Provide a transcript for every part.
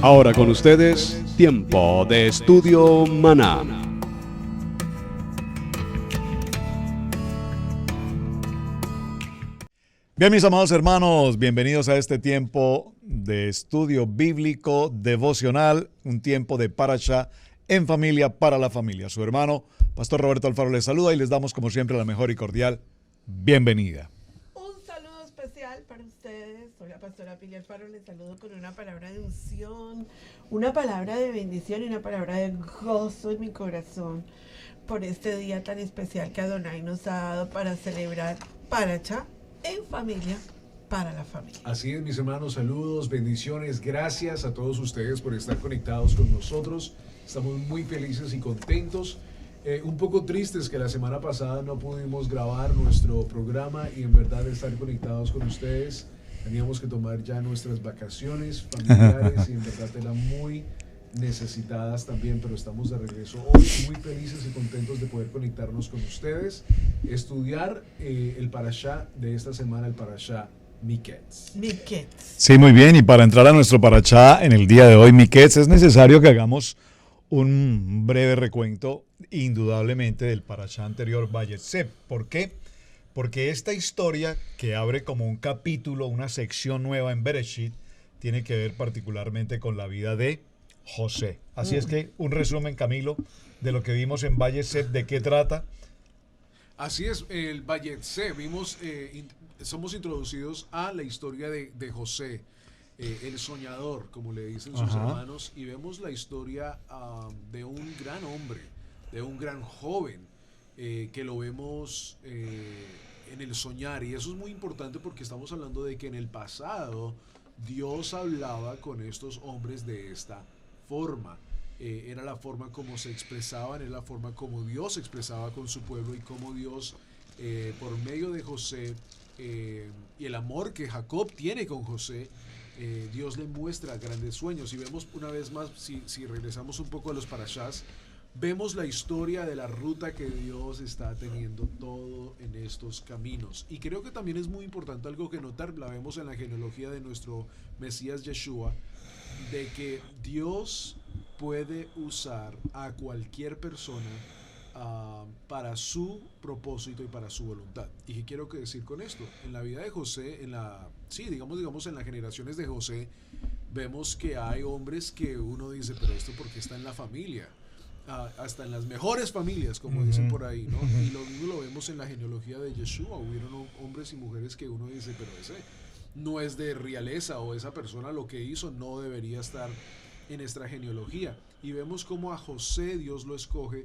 Ahora con ustedes, Tiempo de Estudio Maná. Bien, mis amados hermanos, bienvenidos a este tiempo de estudio bíblico devocional, un tiempo de Parashá en familia para la familia. Su hermano, Pastor Roberto Alfaro, les saluda y les damos como siempre la mejor y cordial bienvenida. Un saludo especial para ustedes. Soy la pastora Pili Alfaro. Les saludo con una palabra de unción, una palabra de bendición y una palabra de gozo en mi corazón por este día tan especial que Adonai nos ha dado para celebrar Parashá en familia para la familia. Así es, mis hermanos, saludos, bendiciones, gracias a todos ustedes por estar conectados con nosotros. Estamos muy felices y contentos. Un poco tristes que la semana pasada no pudimos grabar nuestro programa y en verdad estar conectados con ustedes. Teníamos que tomar ya nuestras vacaciones familiares y en verdad eran muy necesitadas también, pero estamos de regreso hoy muy felices y contentos de poder conectarnos con ustedes, estudiar el Parashá de esta semana, el Parashá Miketz. Sí, muy bien, y para entrar a nuestro Parashá en el día de hoy, Miketz, es necesario que hagamos un breve recuento, indudablemente, del Parashá anterior, Vayetze. ¿Por qué? Porque esta historia, que abre como un capítulo, una sección nueva en Bereshit, tiene que ver particularmente con la vida de José. Así es que un resumen, Camilo, de lo que vimos en Vayetze, ¿de qué trata? Así es, el Vayetze, somos introducidos a la historia de José, el soñador, como le dicen sus hermanos, y vemos la historia de un gran hombre, de un gran joven, que lo vemos en el soñar, y eso es muy importante porque estamos hablando de que en el pasado Dios hablaba con estos hombres de esta forma. Era la forma como se expresaban, era la forma como Dios se expresaba con su pueblo y como Dios, por medio de José y el amor que Jacob tiene con José, Dios le muestra grandes sueños. Y vemos una vez más, si regresamos un poco a los parashás, vemos la historia de la ruta que Dios está teniendo todo en estos caminos. Y creo que también es muy importante algo que notar, la vemos en la genealogía de nuestro Mesías Yeshua, de que Dios puede usar a cualquier persona para su propósito y para su voluntad. ¿Y qué quiero decir con esto? En la vida de José, digamos en las generaciones de José, vemos que hay hombres que uno dice, pero esto porque está en la familia, hasta en las mejores familias, como dicen por ahí, ¿no? Y lo mismo lo vemos en la genealogía de Yeshua. Hubieron hombres y mujeres que uno dice, pero ese no es de realeza, o esa persona lo que hizo no debería estar en nuestra genealogía. Y vemos cómo a José Dios lo escoge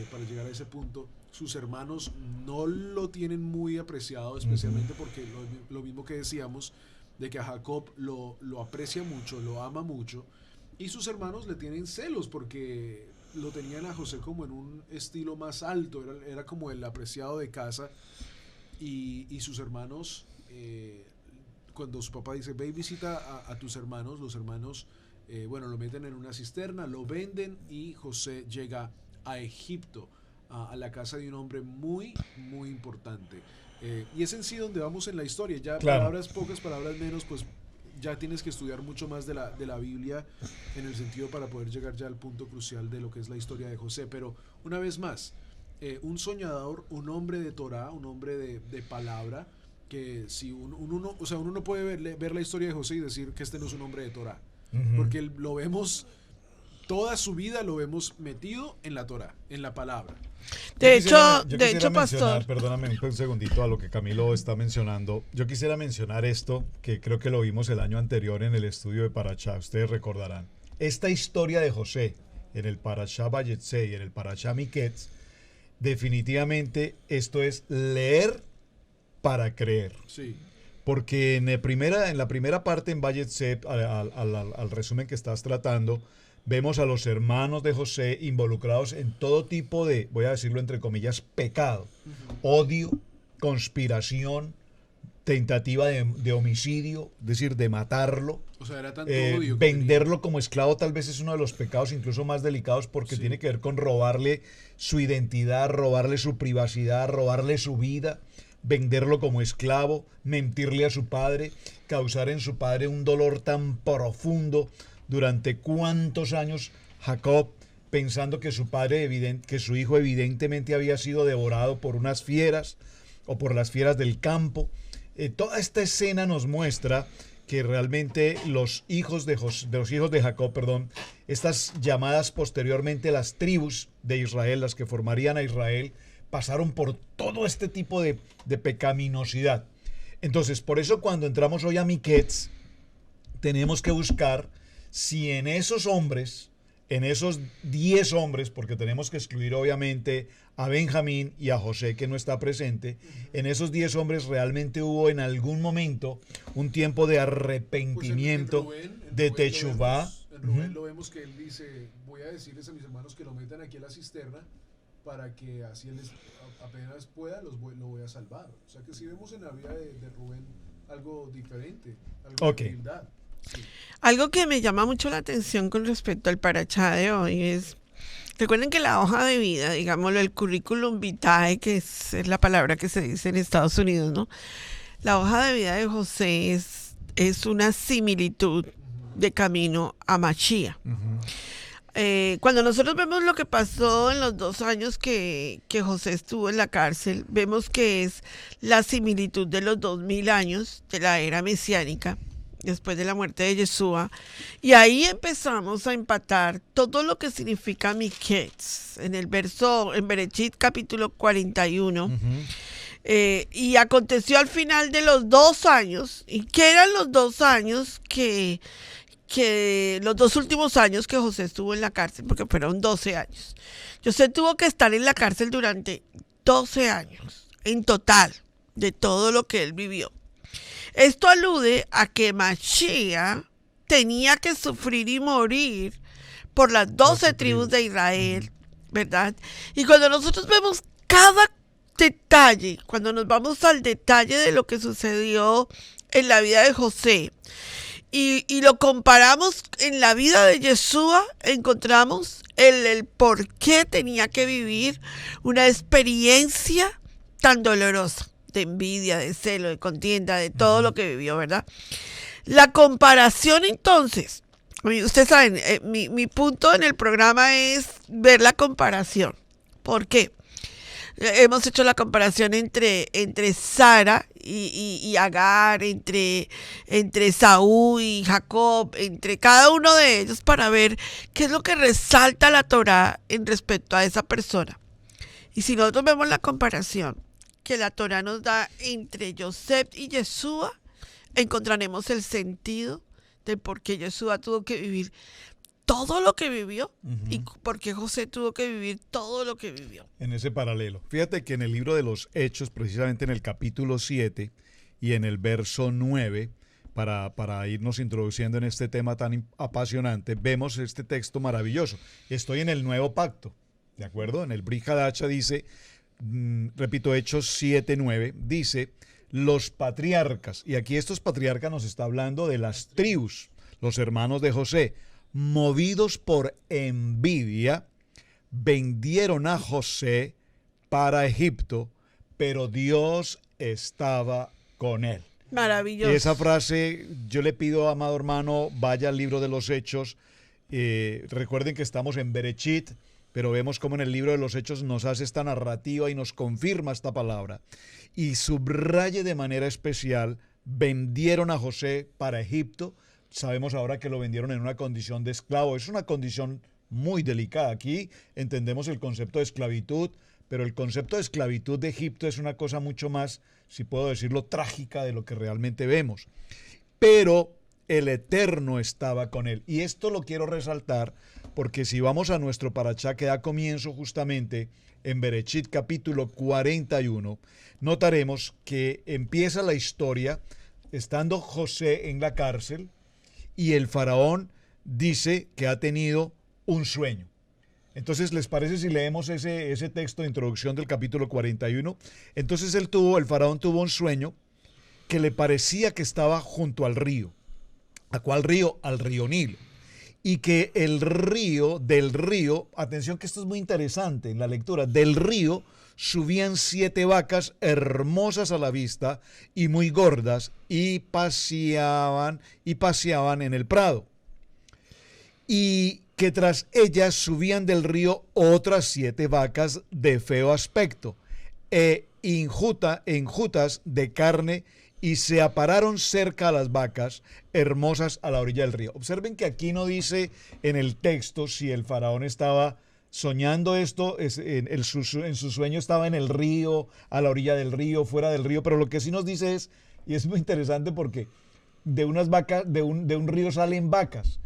para llegar a ese punto. Sus hermanos no lo tienen muy apreciado, especialmente porque lo mismo que decíamos, de que a Jacob lo aprecia mucho, lo ama mucho, y sus hermanos le tienen celos porque lo tenían a José como en un estilo más alto, era como el apreciado de casa, y sus hermanos, cuando su papá dice, ve y visita a tus hermanos, los hermanos, lo meten en una cisterna, lo venden, y José llega a Egipto, a la casa de un hombre muy, muy importante. Y es en sí donde vamos en la historia. Ya claro. Palabras pocas, palabras menos, pues ya tienes que estudiar mucho más de la Biblia en el sentido para poder llegar ya al punto crucial de lo que es la historia de José. Pero una vez más, un soñador, un hombre de Torah, un hombre de palabra, que si uno no puede ver la historia de José y decir que este no es un hombre de Torah, porque lo vemos, toda su vida lo vemos metido en la Torah, en la palabra. De hecho, pastor, perdóname un segundito a lo que Camilo está mencionando. Yo quisiera mencionar esto, que creo que lo vimos el año anterior en el estudio de Parashá. Ustedes recordarán. Esta historia de José en el Parashá Vayetze y en el Parashá Miketz, definitivamente esto es leer para creer. Sí. Porque en la primera parte en Vayetze, al resumen que estás tratando, vemos a los hermanos de José involucrados en todo tipo de, voy a decirlo entre comillas, pecado, odio, conspiración, tentativa de homicidio, es decir, de matarlo. O sea, era tanto odio. Venderlo como esclavo tal vez es uno de los pecados incluso más delicados, porque tiene que ver con robarle su identidad, robarle su privacidad, robarle su vida, venderlo como esclavo, mentirle a su padre, causar en su padre un dolor tan profundo durante cuántos años Jacob, pensando que que su hijo evidentemente había sido devorado por unas fieras o por las fieras del campo. Toda esta escena nos muestra que realmente los hijos de Jacob, estas llamadas posteriormente las tribus de Israel, las que formarían a Israel, pasaron por todo este tipo de pecaminosidad. Entonces, por eso cuando entramos hoy a Miquets, tenemos que buscar si en esos hombres, en esos 10 hombres, porque tenemos que excluir obviamente a Benjamín y a José, que no está presente, en esos 10 hombres realmente hubo en algún momento un tiempo de arrepentimiento, pues en de techuvá. En Rubén lo vemos que él dice, voy a decirles a mis hermanos que lo metan aquí a la cisterna para que así él apenas pueda lo voy a salvar. O sea que si vemos en la vida de Rubén algo diferente, algo de humildad. Sí. Algo que me llama mucho la atención con respecto al parachá de hoy es, recuerden que la hoja de vida, digámoslo, el currículum vitae, que es la palabra que se dice en Estados Unidos, ¿no? La hoja de vida de José es una similitud de camino a Mashiach. Cuando nosotros vemos lo que pasó en los 2 años que José estuvo en la cárcel, vemos que es la similitud de los 2000 años de la era mesiánica, después de la muerte de Yeshua, y ahí empezamos a empatar todo lo que significa Miquets, en Berechit capítulo 41, y aconteció al final de los 2 años, y que eran los 2 años que los 2 últimos años que José estuvo en la cárcel, porque fueron 12 años. José tuvo que estar en la cárcel durante 12 años, en total, de todo lo que él vivió. Esto alude a que Mashiach tenía que sufrir y morir por las 12 tribus de Israel, ¿verdad? Y cuando nosotros vemos cada detalle, cuando nos vamos al detalle de lo que sucedió en la vida de José, y lo comparamos en la vida de Yeshua, encontramos el por qué tenía que vivir una experiencia tan dolorosa, de envidia, de celo, de contienda, de todo lo que vivió, ¿verdad? La comparación, entonces, ustedes saben, mi punto en el programa es ver la comparación. ¿Por qué? Hemos hecho la comparación entre Sara y Agar, entre Saúl y Jacob, entre cada uno de ellos, para ver qué es lo que resalta la Torá en respecto a esa persona. Y si nosotros vemos la comparación que la Torá nos da entre Yosef y Yeshua, encontraremos el sentido de por qué Yeshua tuvo que vivir todo lo que vivió y por qué José tuvo que vivir todo lo que vivió. En ese paralelo. Fíjate que en el libro de los Hechos, precisamente en el capítulo 7 y en el verso 9, para irnos introduciendo en este tema tan apasionante, vemos este texto maravilloso. Estoy en el nuevo pacto, ¿de acuerdo? En el Brit Hadacha dice, repito, Hechos 7:9, dice, los patriarcas, y aquí estos patriarcas nos está hablando de las tribus, los hermanos de José, movidos por envidia, vendieron a José para Egipto, pero Dios estaba con él. Maravilloso. Y esa frase, yo le pido, amado hermano, vaya al libro de los Hechos. Recuerden que estamos en Berechit, pero vemos cómo en el libro de los Hechos nos hace esta narrativa y nos confirma esta palabra. Y subraye de manera especial, vendieron a José para Egipto. Sabemos ahora que lo vendieron en una condición de esclavo. Es una condición muy delicada. Aquí entendemos el concepto de esclavitud, pero el concepto de esclavitud de Egipto es una cosa mucho más, si puedo decirlo, trágica de lo que realmente vemos. Pero el Eterno estaba con él. Y esto lo quiero resaltar porque si vamos a nuestro parachá que da comienzo justamente en Berechit capítulo 41, notaremos que empieza la historia estando José en la cárcel y el faraón dice que ha tenido un sueño. Entonces, ¿les parece si leemos ese texto de introducción del capítulo 41? Entonces el faraón tuvo un sueño que le parecía que estaba junto al río. ¿A cuál río? Al río Nilo. Y que del río, atención que esto es muy interesante en la lectura, del río subían 7 vacas hermosas a la vista y muy gordas y paseaban en el prado. y que tras ellas subían del río otras 7 vacas de feo aspecto, enjutas de carne, y se apararon cerca a las vacas hermosas a la orilla del río. Observen que aquí no dice en el texto si el faraón estaba soñando esto, en su sueño estaba en el río, a la orilla del río, fuera del río, pero lo que sí nos dice es, y es muy interesante porque de unas vacas, de un río salen vacas.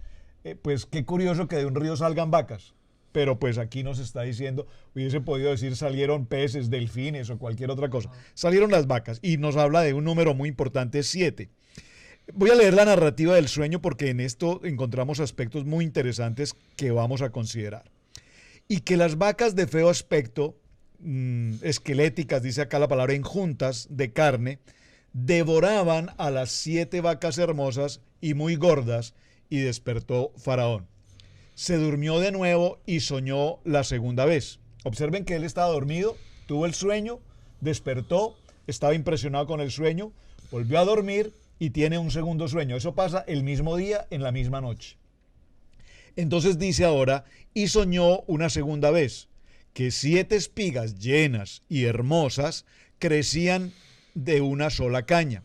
Pues qué curioso que de un río salgan vacas. Pero pues aquí nos está diciendo, hubiese podido decir salieron peces, delfines o cualquier otra cosa. Salieron las vacas y nos habla de un número muy importante, 7. Voy a leer la narrativa del sueño porque en esto encontramos aspectos muy interesantes que vamos a considerar. Y que las vacas de feo aspecto, esqueléticas, dice acá la palabra, enjuntas de carne, devoraban a las 7 vacas hermosas y muy gordas, y despertó Faraón. Se durmió de nuevo y soñó la segunda vez. Observen que él estaba dormido, tuvo el sueño, despertó, estaba impresionado con el sueño, volvió a dormir y tiene un segundo sueño. Eso pasa el mismo día, en la misma noche. Entonces dice ahora, y soñó una segunda vez, que 7 espigas llenas y hermosas crecían de una sola caña,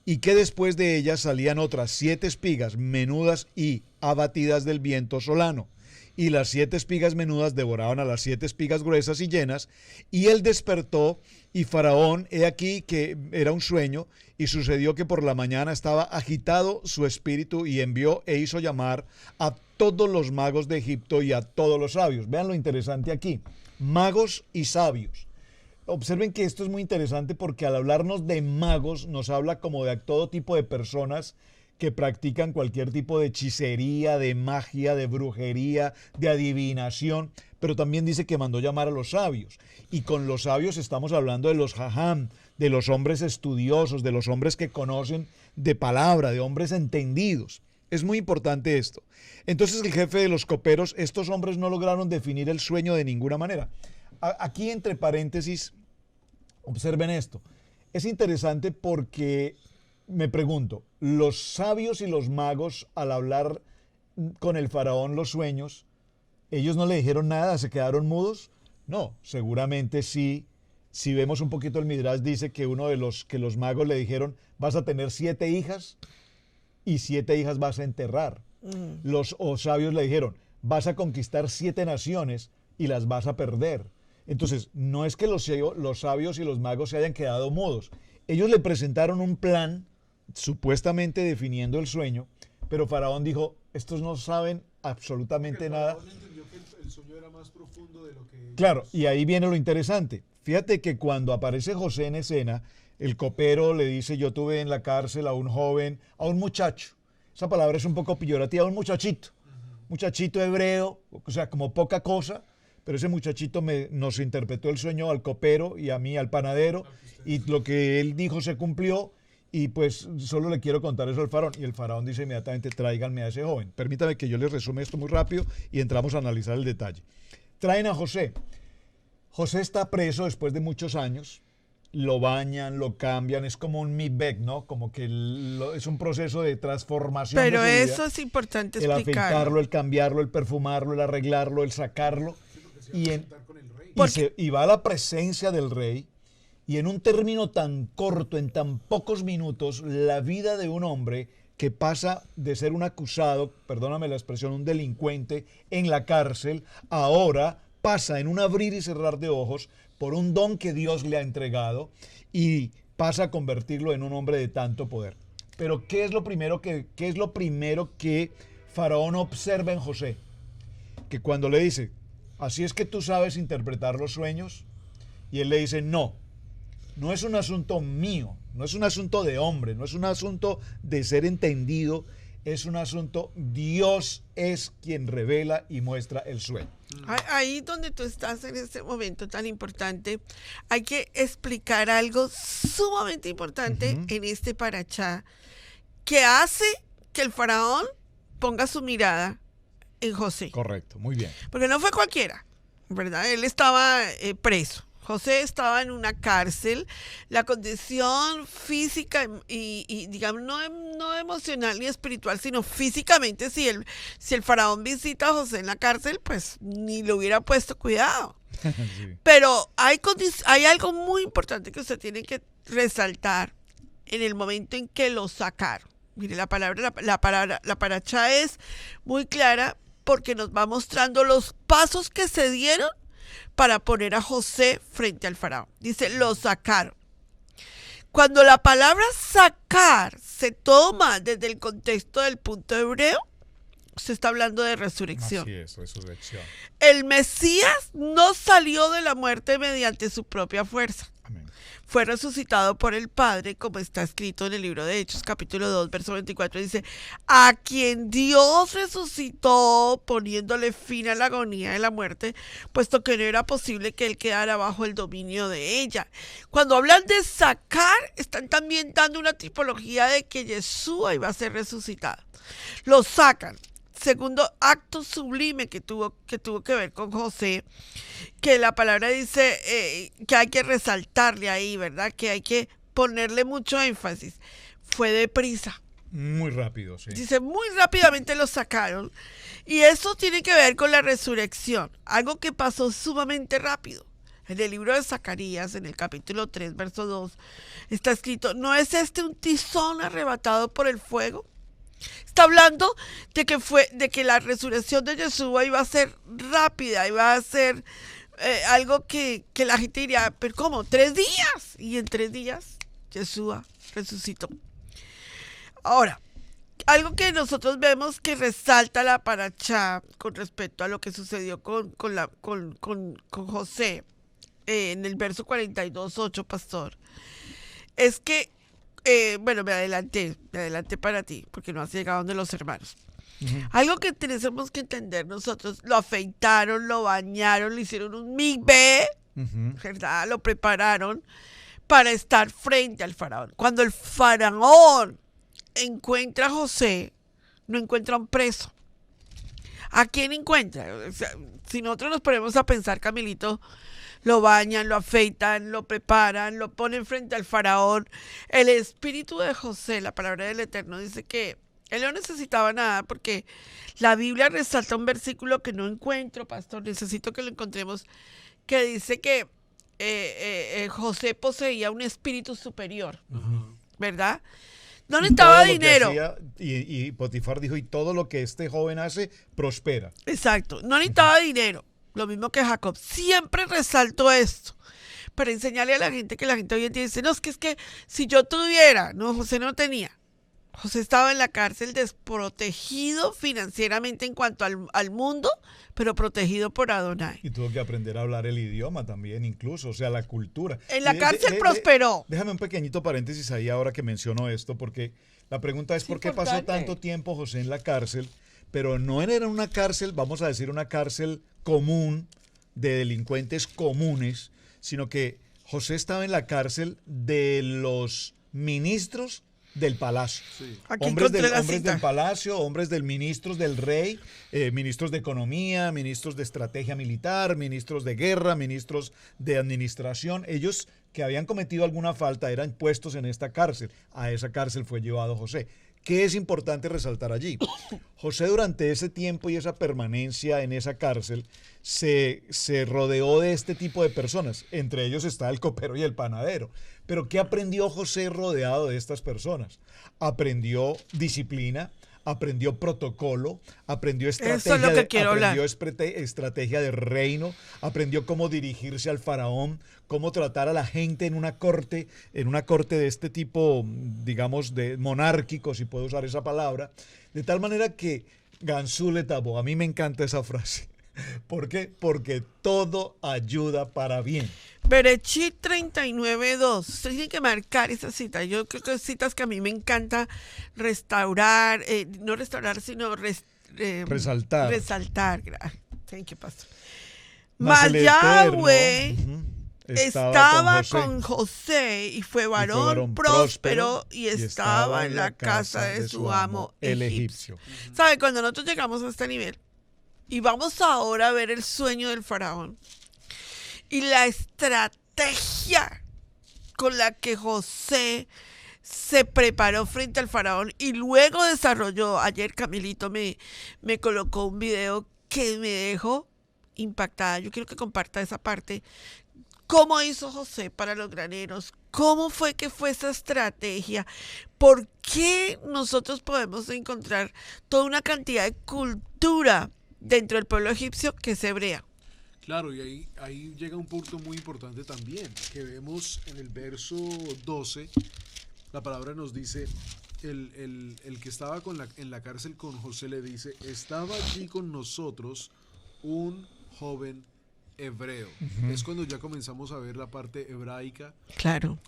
y que después de ellas salían otras 7 espigas menudas y abatidas del viento solano, y las 7 espigas menudas devoraban a las 7 espigas gruesas y llenas, y él despertó, y Faraón, he aquí que era un sueño, y sucedió que por la mañana estaba agitado su espíritu, y envió e hizo llamar a todos los magos de Egipto y a todos los sabios. Vean lo interesante aquí, magos y sabios. Observen que esto es muy interesante porque al hablarnos de magos nos habla como de todo tipo de personas que practican cualquier tipo de hechicería, de magia, de brujería, de adivinación, pero también dice que mandó llamar a los sabios. Y con los sabios estamos hablando de los jajam, de los hombres estudiosos, de los hombres que conocen de palabra, de hombres entendidos. Es muy importante esto. Entonces el jefe de los coperos, estos hombres no lograron definir el sueño de ninguna manera. Aquí entre paréntesis, observen esto. Es interesante porque me pregunto, los sabios y los magos al hablar con el faraón los sueños, ¿ellos no le dijeron nada? ¿Se quedaron mudos? No, seguramente sí. Si vemos un poquito el Midrash, dice que uno de los magos le dijeron, vas a tener 7 hijas y 7 hijas vas a enterrar. Los sabios le dijeron, vas a conquistar 7 naciones y las vas a perder. Entonces, no es que los sabios y los magos se hayan quedado mudos. Ellos le presentaron un plan, supuestamente definiendo el sueño, pero Faraón dijo, estos no saben absolutamente nada. Faraón entendió que el sueño era más profundo de lo que ellos... Claro, y ahí viene lo interesante. Fíjate que cuando aparece José en escena, el copero le dice, yo tuve en la cárcel a un joven, a un muchacho. Esa palabra es un poco peyorativa, un muchachito hebreo, o sea, como poca cosa. Pero ese muchachito nos interpretó el sueño al copero y a mí, al panadero, y lo que él dijo se cumplió, y pues solo le quiero contar eso al faraón. Y el faraón dice inmediatamente, tráiganme a ese joven. Permítame que yo les resume esto muy rápido y entramos a analizar el detalle. Traen a José. José está preso después de muchos años, lo bañan, lo cambian, es como un mikveh, ¿no? Como que es un proceso de transformación. Pero de su vida. eso es importante El explicarlo. afeitarlo, el cambiarlo, el perfumarlo, el arreglarlo, el sacarlo. Y va a la presencia del rey, y en un término tan corto, en tan pocos minutos, la vida de un hombre que pasa de ser un acusado, perdóname la expresión, un delincuente en la cárcel, ahora pasa en un abrir y cerrar de ojos por un don que Dios le ha entregado y pasa a convertirlo en un hombre de tanto poder. Pero ¿qué es lo primero que Faraón observa en José? Que cuando le dice, así es que tú sabes interpretar los sueños, y él le dice, no es un asunto mío, no es un asunto de hombre, no es un asunto de ser entendido, es un asunto, Dios es quien revela y muestra el sueño. Ahí donde tú estás en este momento tan importante, hay que explicar algo sumamente importante en este parachá, que hace que el faraón ponga su mirada en José. Correcto, muy bien. Porque no fue cualquiera, ¿verdad? Él estaba preso. José estaba en una cárcel, la condición física y digamos, no emocional ni espiritual, sino físicamente, si el faraón visita a José en la cárcel, pues ni le hubiera puesto cuidado. Sí. Pero hay algo muy importante que usted tiene que resaltar en el momento en que lo sacaron. Mire, la parachá es muy clara porque nos va mostrando los pasos que se dieron para poner a José frente al faraón. Dice, lo sacaron. Cuando la palabra sacar se toma desde el contexto del punto hebreo, se está hablando de resurrección. Así es, resurrección. El Mesías no salió de la muerte mediante su propia fuerza. Amén. Fue resucitado por el Padre, como está escrito en el libro de Hechos, capítulo 2, verso 24, dice, a quien Dios resucitó poniéndole fin a la agonía de la muerte, puesto que no era posible que él quedara bajo el dominio de ella. Cuando hablan de sacar, están también dando una tipología de que Yeshua iba a ser resucitado. Lo sacan. Segundo acto sublime que tuvo que ver con José, que la palabra dice que hay que resaltarle ahí, ¿verdad? Que hay que ponerle mucho énfasis. Fue deprisa. Muy rápido, sí. Dice, muy rápidamente lo sacaron. Y eso tiene que ver con la resurrección, algo que pasó sumamente rápido. En el libro de Zacarías, en el capítulo 3, verso 2, está escrito, ¿no es este un tizón arrebatado por el fuego? Está hablando de que la resurrección de Yeshua iba a ser rápida, iba a ser algo que la gente diría, pero ¿cómo? 3 días. Y en 3 días Yeshua resucitó. Ahora, algo que nosotros vemos que resalta la parachá con respecto a lo que sucedió con José en el verso 42:8, pastor, es que bueno, me adelanté para ti, porque no has llegado donde los hermanos. Algo que tenemos que entender nosotros, lo afeitaron, lo bañaron, le hicieron un migbe, ¿verdad? Lo prepararon para estar frente al faraón. Cuando el faraón encuentra a José, no encuentra un preso. ¿A quién encuentra? O sea, si nosotros nos ponemos a pensar, Camilito, lo bañan, lo afeitan, lo preparan, lo ponen frente al faraón. El espíritu de José, la palabra del Eterno, dice que él no necesitaba nada porque la Biblia resalta un versículo que no encuentro, pastor, necesito que lo encontremos, que dice que José poseía un espíritu superior, ¿verdad? No necesitaba dinero. Y Potifar dijo, y todo lo que este joven hace, prospera. Exacto, no necesitaba dinero. Lo mismo que Jacob. Siempre resalto esto para enseñarle a la gente que la gente hoy en día dice, no, es que si yo tuviera, no, José no tenía. José estaba en la cárcel desprotegido financieramente en cuanto al mundo, pero protegido por Adonai. Y tuvo que aprender a hablar el idioma también, incluso, o sea, la cultura. En la cárcel prosperó. Déjame un pequeñito paréntesis ahí ahora que menciono esto, porque la pregunta es, ¿por qué pasó tanto tiempo José en la cárcel? Pero no era una cárcel, vamos a decir, una cárcel común de delincuentes comunes, sino que José estaba en la cárcel de los ministros del palacio. Sí. Hombres del palacio, hombres del ministros del rey, ministros de economía, ministros de estrategia militar, ministros de guerra, ministros de administración. Ellos que habían cometido alguna falta eran puestos en esta cárcel. A esa cárcel fue llevado José. ¿Qué es importante resaltar allí? José durante ese tiempo y esa permanencia en esa cárcel se rodeó de este tipo de personas. Entre ellos está el copero y el panadero. Pero ¿qué aprendió José rodeado de estas personas? Aprendió disciplina, aprendió protocolo, aprendió estrategia de reino, aprendió cómo dirigirse al faraón, cómo tratar a la gente en una corte de este tipo, digamos, de monárquico, si puedo usar esa palabra, de tal manera que Gansú le tapó. A mí me encanta esa frase. ¿Por qué? Porque todo ayuda para bien. Berechit 39:2. Usted tiene que marcar esa cita. Yo creo que citas que a mí me encanta restaurar, no restaurar, sino resaltar. Resaltar. Thank you, pastor. Mas Yahweh estaba con José y fue varón próspero y estaba en la casa de su amo el egipcio. ¿Sabe? Cuando nosotros llegamos a este nivel y vamos ahora a ver el sueño del faraón, y la estrategia con la que José se preparó frente al faraón y luego desarrolló. Ayer Camilito me colocó un video que me dejó impactada. Yo quiero que comparta esa parte. ¿Cómo hizo José para los graneros? ¿Cómo fue que fue esa estrategia? ¿Por qué nosotros podemos encontrar toda una cantidad de cultura dentro del pueblo egipcio que es hebrea? Claro, y ahí llega un punto muy importante también, que vemos en el verso 12, la palabra nos dice, el que estaba en la cárcel con José le dice, estaba allí con nosotros un joven hebreo. Es cuando ya comenzamos a ver la parte hebraica Claro.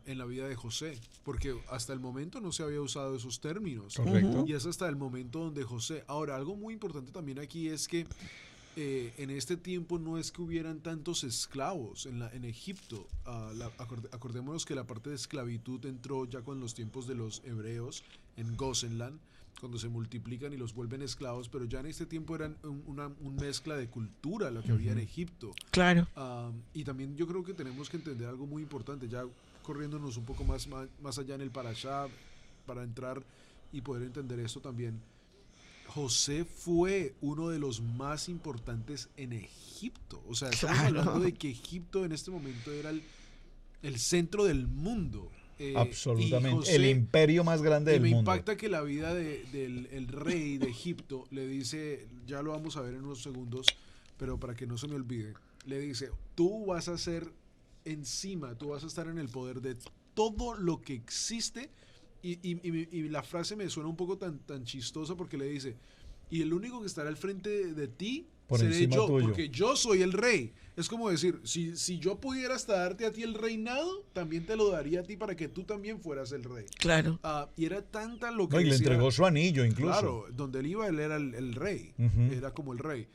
En la vida de José, porque hasta el momento no se había usado esos términos. Correcto. Y es hasta el momento donde José... Ahora, algo muy importante también aquí es que en este tiempo no es que hubieran tantos esclavos en Egipto. Acordémonos que la parte de esclavitud entró ya con los tiempos de los hebreos en Gosenland, cuando se multiplican y los vuelven esclavos, pero ya en este tiempo eran una mezcla de cultura lo que había en Egipto. Claro. Y también yo creo que tenemos que entender algo muy importante, ya corriéndonos un poco más allá en el Parashá, para entrar y poder entender esto también. José fue uno de los más importantes en Egipto. O sea, estamos hablando de que Egipto en este momento era el centro del mundo. Absolutamente. José, el imperio más grande del mundo. Me impacta que la vida del rey de Egipto le dice, ya lo vamos a ver en unos segundos, pero para que no se me olvide, le dice, tú vas a ser encima, tú vas a estar en el poder de todo lo que existe. Y la frase me suena un poco tan chistosa porque le dice, y el único que estará al frente de ti por seré yo, tuyo. porque yo soy el rey. Es como decir, si yo pudiera hasta darte a ti el reinado, también te lo daría a ti para que tú también fueras el rey. Claro. Y era tanta lo que No, y le decía, entregó su anillo incluso. Claro, donde él iba, él era el rey, era como el rey.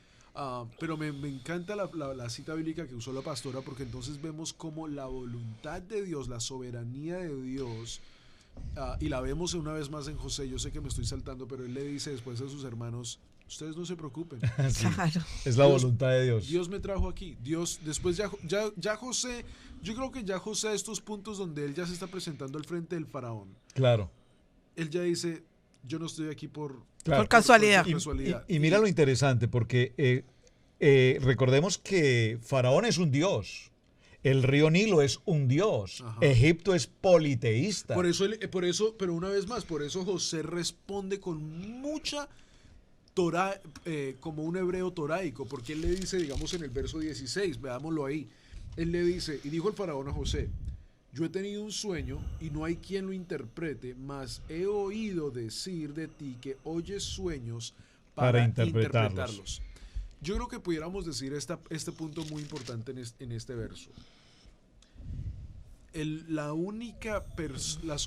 Pero me encanta la cita bíblica que usó la pastora, porque entonces vemos como la voluntad de Dios, la soberanía de Dios, y la vemos una vez más en José. Yo sé que me estoy saltando, pero él le dice después a sus hermanos, ustedes no se preocupen. Sí, Claro. es la voluntad de Dios. Dios me trajo aquí. Dios, después ya José, yo creo que ya José a estos puntos donde él ya se está presentando al frente del faraón, Claro. él ya dice, yo no estoy aquí por casualidad. Y mira lo interesante, porque recordemos que Faraón es un dios. El río Nilo es un dios. Ajá. Egipto es politeísta. Por eso, pero una vez más, por eso José responde con mucha Torah, como un hebreo toraico, porque él le dice, digamos en el verso 16, veámoslo ahí, él le dice, y dijo el faraón a José, yo he tenido un sueño y no hay quien lo interprete, mas he oído decir de ti que oyes sueños para interpretarlos. Yo creo que pudiéramos decir este punto muy importante en este verso. Las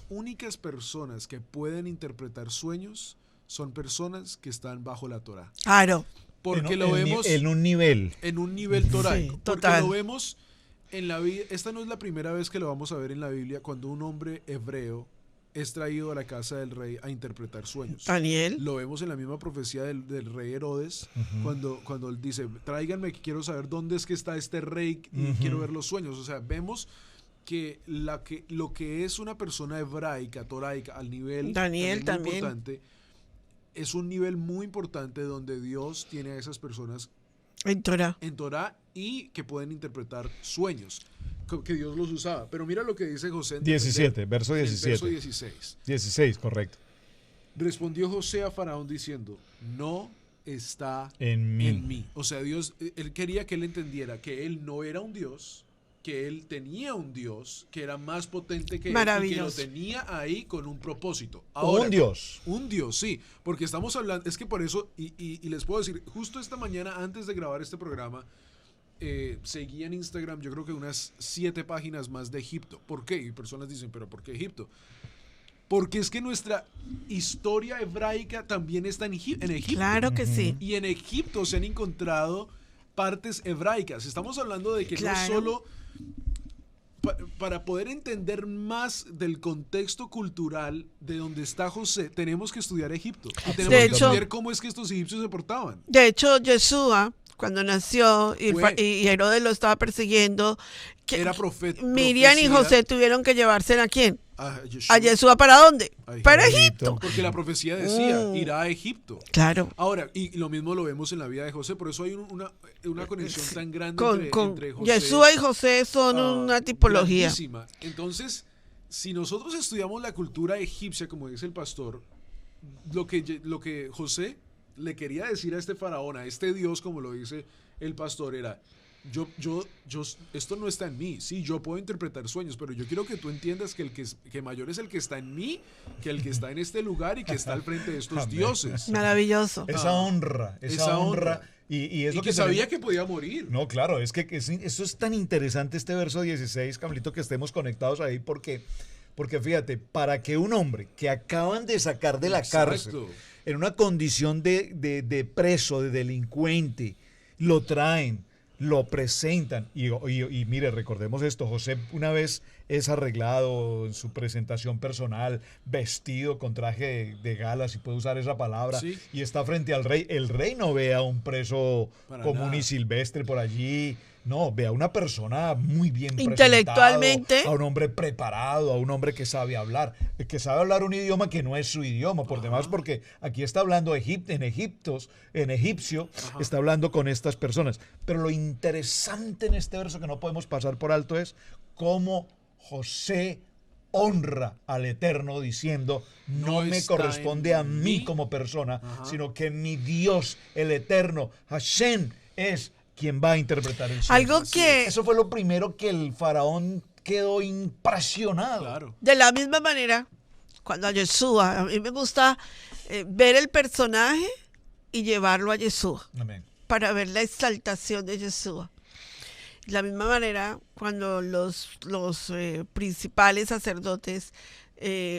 únicas personas que pueden interpretar sueños son personas que están bajo la Torah. Claro. Porque lo vemos en un nivel. En un nivel toraico. Sí, porque total. lo vemos en la Biblia. Esta no es la primera vez que lo vamos a ver en la Biblia, cuando un hombre hebreo es traído a la casa del rey a interpretar sueños. Daniel. Lo vemos en la misma profecía del rey Herodes, cuando él dice, tráiganme que quiero saber dónde es que está este rey y quiero ver los sueños. O sea, vemos que lo que es una persona hebraica, toraica, al nivel Daniel también. importante, es un nivel muy importante donde Dios tiene a esas personas En Torah. en Torah y que pueden interpretar sueños, que Dios los usaba. Pero mira lo que dice José en 17, verso 17. Verso 16. 16, correcto. Respondió José a Faraón diciendo, no está En mí. O sea, Dios, él quería que él entendiera que él no era un Dios, que él tenía un Dios que era más potente que él y que lo Maravilloso. tenía ahí con un propósito. Un Dios. Un Dios, sí, porque estamos hablando, es que por eso, y les puedo decir, justo esta mañana antes de grabar este programa, seguí en Instagram, yo creo que unas 7 páginas más de Egipto. ¿Por qué? Y personas dicen, ¿pero por qué Egipto? Porque es que nuestra historia hebraica también está en Egipto. Claro que sí. Y en Egipto se han encontrado partes hebraicas. Estamos hablando de que Claro. no solo... Para poder entender más del contexto cultural de donde está José, tenemos que estudiar Egipto. Y tenemos De que hecho, estudiar cómo es que estos egipcios se portaban. De hecho, Yeshua cuando nació y Herodes lo estaba persiguiendo, era profeta. Miriam y José tuvieron que llevársela ¿a quién? A Yeshua. ¿A Yeshua para dónde? Para Egipto. Porque la profecía decía, irá a Egipto. Claro. Ahora, y lo mismo lo vemos en la vida de José, por eso hay una conexión tan grande entre José. Yeshua y José son una tipología. Grandísima. Entonces, si nosotros estudiamos la cultura egipcia, como dice el pastor, lo que José le quería decir a este faraón, a este Dios, como lo dice el pastor, era: yo, esto no está en mí. Sí, yo puedo interpretar sueños, pero yo quiero que tú entiendas que mayor es el que está en mí que el que está en este lugar y que está al frente de estos dioses. Maravilloso. Esa honra. Y es lo que sabía que podía morir. No, claro, es que eso es tan interesante este verso 16, Camilito, que estemos conectados ahí porque fíjate, para que un hombre que acaban de sacar de la cárcel, en una condición de preso, de delincuente, lo traen, lo presentan y mire, recordemos esto: José una vez es arreglado en su presentación personal, vestido con traje de gala, si puedo usar esa palabra, sí, y está frente al rey. El rey no ve a un preso común y silvestre por allí. No, ve a una persona muy bien intelectualmente, a un hombre preparado, a un hombre que sabe hablar un idioma que no es su idioma, por demás, porque aquí está hablando en egipcio, está hablando con estas personas. Pero lo interesante en este verso que no podemos pasar por alto es cómo José honra al Eterno diciendo: no me corresponde a mí como persona, sino que mi Dios, el Eterno, Hashem, es quien va a interpretar el sueño. Eso fue lo primero que el faraón quedó impresionado. Claro. De la misma manera, cuando a Yeshua, a mí me gusta ver el personaje y llevarlo a Yeshua. Amén. Para ver la exaltación de Yeshua. De la misma manera, cuando los principales sacerdotes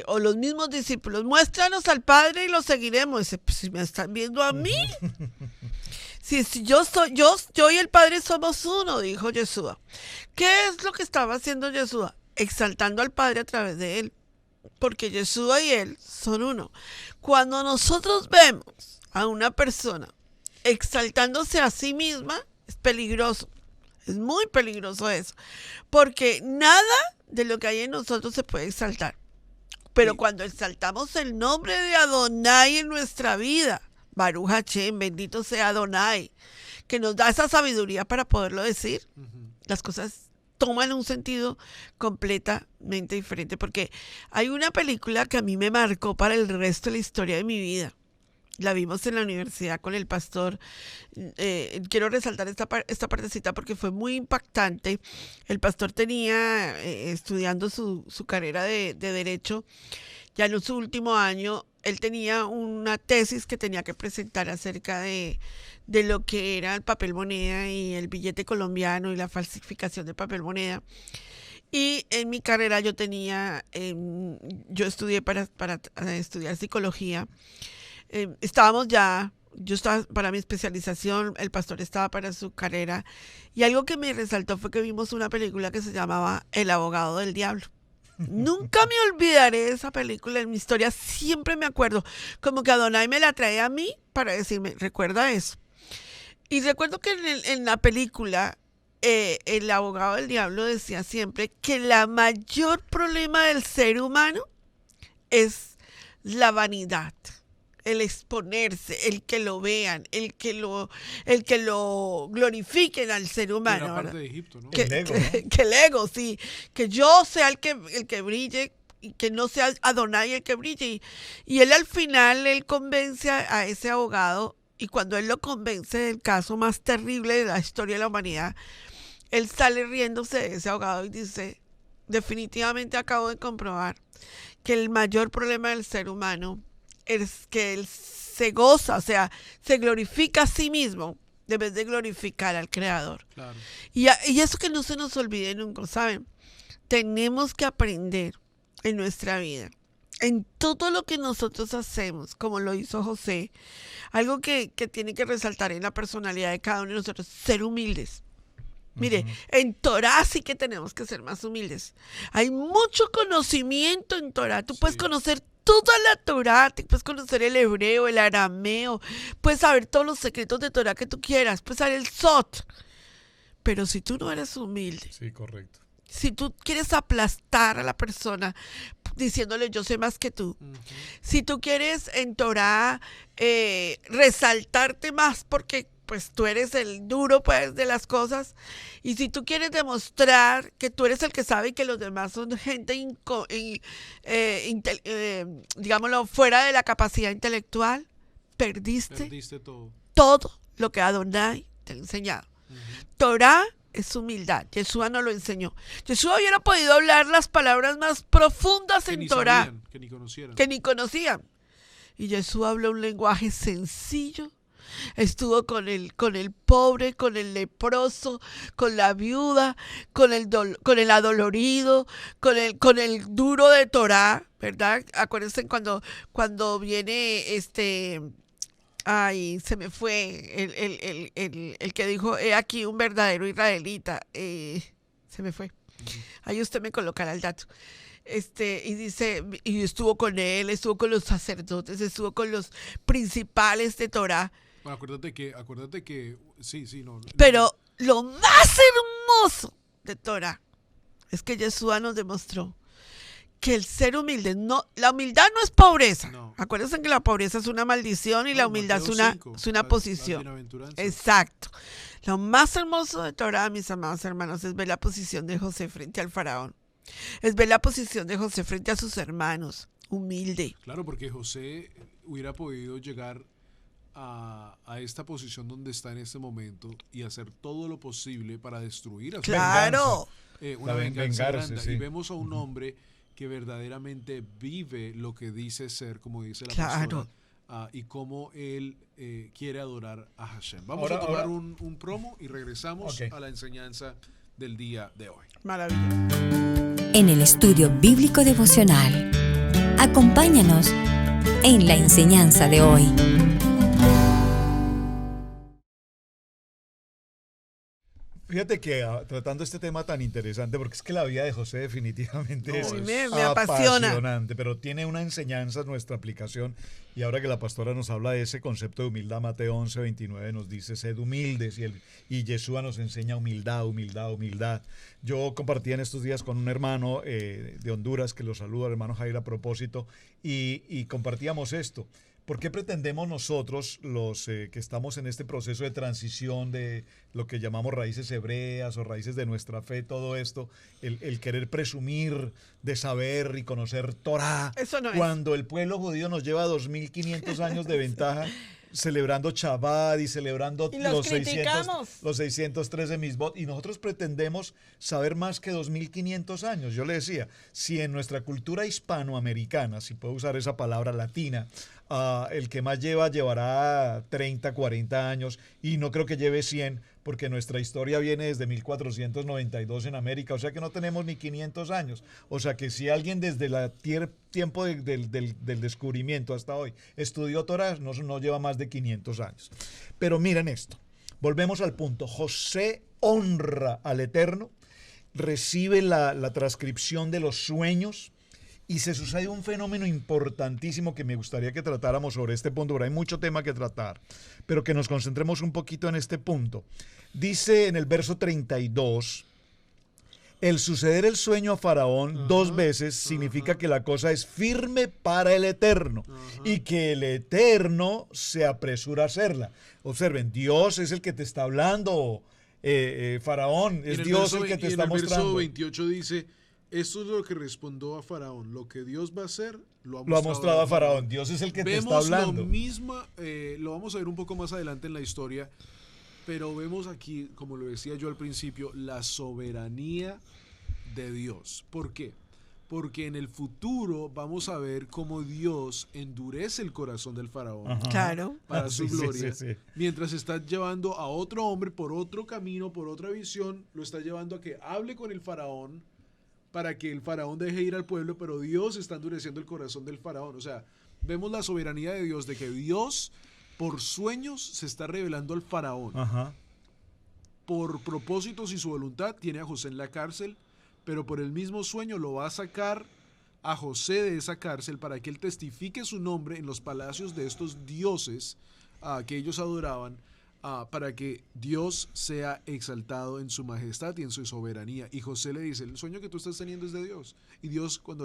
o los mismos discípulos: muéstranos al Padre y lo seguiremos. Dice: pues si me están viendo a mí. Si yo y el Padre somos uno, dijo Yeshua. ¿Qué es lo que estaba haciendo Yeshua? Exaltando al Padre a través de él. Porque Yeshua y él son uno. Cuando nosotros vemos a una persona exaltándose a sí misma, es peligroso. Es muy peligroso eso. Porque nada de lo que hay en nosotros se puede exaltar. Pero cuando exaltamos el nombre de Adonai en nuestra vida, Baruch Hashem, bendito sea Adonai, que nos da esa sabiduría para poderlo decir, las cosas toman un sentido completamente diferente. Porque hay una película que a mí me marcó para el resto de la historia de mi vida. La vimos en la universidad con el pastor. Quiero resaltar esta partecita porque fue muy impactante. El pastor tenía, estudiando su carrera de Derecho, ya en su último año, él tenía una tesis que tenía que presentar acerca de lo que era el papel moneda y el billete colombiano y la falsificación de papel moneda. Y en mi carrera yo estudié para estudiar psicología. Yo estaba para mi especialización, el pastor estaba para su carrera, y algo que me resaltó fue que vimos una película que se llamaba El abogado del diablo. Nunca me olvidaré de esa película, en mi historia siempre me acuerdo, como que Adonai me la trae a mí para decirme: recuerda eso. Y recuerdo que en la película, el abogado del diablo decía siempre que el mayor problema del ser humano es la vanidad. El exponerse, el que lo vean, el que lo glorifiquen al ser humano. Era parte de Egipto, ¿no? El ego, ¿no? Que el ego, sí. Que yo sea el que brille, y que no sea Adonai el que brille. Y él al final, él convence a ese abogado, y cuando él lo convence del caso más terrible de la historia de la humanidad, él sale riéndose de ese abogado y dice: definitivamente acabo de comprobar que el mayor problema del ser humano es que él se goza, o sea, se glorifica a sí mismo en vez de glorificar al Creador. Claro. Y eso que no se nos olvide nunca, ¿saben? Tenemos que aprender en nuestra vida, en todo lo que nosotros hacemos, como lo hizo José, algo que tiene que resaltar en la personalidad de cada uno de nosotros: ser humildes. Mire, en Torah sí que tenemos que ser más humildes. Hay mucho conocimiento en Torah. Tú puedes conocer toda la Torá, te puedes conocer el hebreo, el arameo, puedes saber todos los secretos de Torá que tú quieras, puedes saber el Sot. Pero si tú no eres humilde, Sí, correcto. si tú quieres aplastar a la persona diciéndole yo sé más que tú, si tú quieres en Torá resaltarte más porque pues tú eres el duro pues de las cosas, y si tú quieres demostrar que tú eres el que sabe y que los demás son gente digámoslo fuera de la capacidad intelectual, perdiste todo. todo lo que Adonai te ha enseñado. Torá es humildad. Yeshua nos lo enseñó. Yeshua hubiera podido hablar las palabras más profundas en Torá, Que ni conocieran. que ni conocían. Y Yeshua habló un lenguaje sencillo. Estuvo con el pobre, con el leproso, con la viuda, con el adolorido, con el duro de Torá, ¿verdad? Acuérdense cuando viene ay, se me fue el que dijo, he aquí un verdadero israelita. Se me fue. Ahí usted me colocará el dato. Y dice, y estuvo con él, estuvo con los sacerdotes, estuvo con los principales de Torá. Bueno, acuérdate que, sí, no. Pero lo más hermoso de Torá es que Yeshua nos demostró que el ser humilde, la humildad no es pobreza. No. Acuérdense que la pobreza es una maldición y la humildad es una posición. Exacto. Lo más hermoso de Torá, mis amados hermanos, es ver la posición de José frente al faraón. Es ver la posición de José frente a sus hermanos, humilde. Claro, porque José hubiera podido llegar a esta posición donde está en este momento y hacer todo lo posible para destruir a su Claro. una venganza grande. Sí. Y vemos a un hombre que verdaderamente vive lo que dice ser, como dice la Claro. pastora, y cómo él quiere adorar a Hashem. Vamos a tomar un promo y regresamos a la enseñanza del día de hoy. Maravilloso. En el estudio bíblico devocional, acompáñanos en la enseñanza de hoy. Fíjate que tratando este tema tan interesante, porque es que la vida de José definitivamente es me apasiona. apasionante, pero tiene una enseñanza nuestra aplicación. Y ahora que la pastora nos habla de ese concepto de humildad, Mateo 11:29 nos dice, sed humildes, y Yeshua nos enseña humildad. Yo compartí en estos días con un hermano de Honduras, que lo saludo, al hermano Jair, a propósito, y compartíamos esto. ¿Por qué pretendemos nosotros, los que estamos en este proceso de transición de lo que llamamos raíces hebreas o raíces de nuestra fe, todo esto, el querer presumir de saber y conocer Torá, Eso no es. cuando el pueblo judío nos lleva 2500 años de ventaja celebrando Shabbat y celebrando Y los criticamos. los 613 Misbot, y nosotros pretendemos saber más que 2500 años? Yo le decía, si en nuestra cultura hispanoamericana, si puedo usar esa palabra latina, el que más llevará 30, 40 años, y no creo que lleve 100, porque nuestra historia viene desde 1492 en América, o sea que no tenemos ni 500 años. O sea que si alguien desde el tiempo del descubrimiento hasta hoy estudió Torah, no lleva más de 500 años. Pero miren esto, volvemos al punto. José honra al Eterno, recibe la transcripción de los sueños, y se sucede un fenómeno importantísimo que me gustaría que tratáramos sobre este punto, pero hay mucho tema que tratar, pero que nos concentremos un poquito en este punto. Dice en el verso 32, el suceder el sueño a Faraón dos veces significa que la cosa es firme para el Eterno y que el Eterno se apresura a hacerla. Observen, Dios es el que te está hablando, Faraón, es Dios el que te está mostrando. En el verso 28 dice, esto es lo que respondió a Faraón. Lo que Dios va a hacer, lo ha mostrado a Faraón. Dios es el que te está hablando. Vemos lo mismo, lo vamos a ver un poco más adelante en la historia, pero vemos aquí, como lo decía yo al principio, la soberanía de Dios. ¿Por qué? Porque en el futuro vamos a ver cómo Dios endurece el corazón del Faraón. Claro. Para su gloria. Sí. Mientras está llevando a otro hombre por otro camino, por otra visión, lo está llevando a que hable con el Faraón, para que el Faraón deje ir al pueblo, pero Dios está endureciendo el corazón del Faraón. O sea, vemos la soberanía de Dios, de que Dios, por sueños, se está revelando al Faraón. Por propósitos y su voluntad, tiene a José en la cárcel, pero por el mismo sueño lo va a sacar a José de esa cárcel para que él testifique su nombre en los palacios de estos dioses que ellos adoraban, para que Dios sea exaltado en su majestad y en su soberanía. Y José le dice, el sueño que tú estás teniendo es de Dios. Y Dios, cuando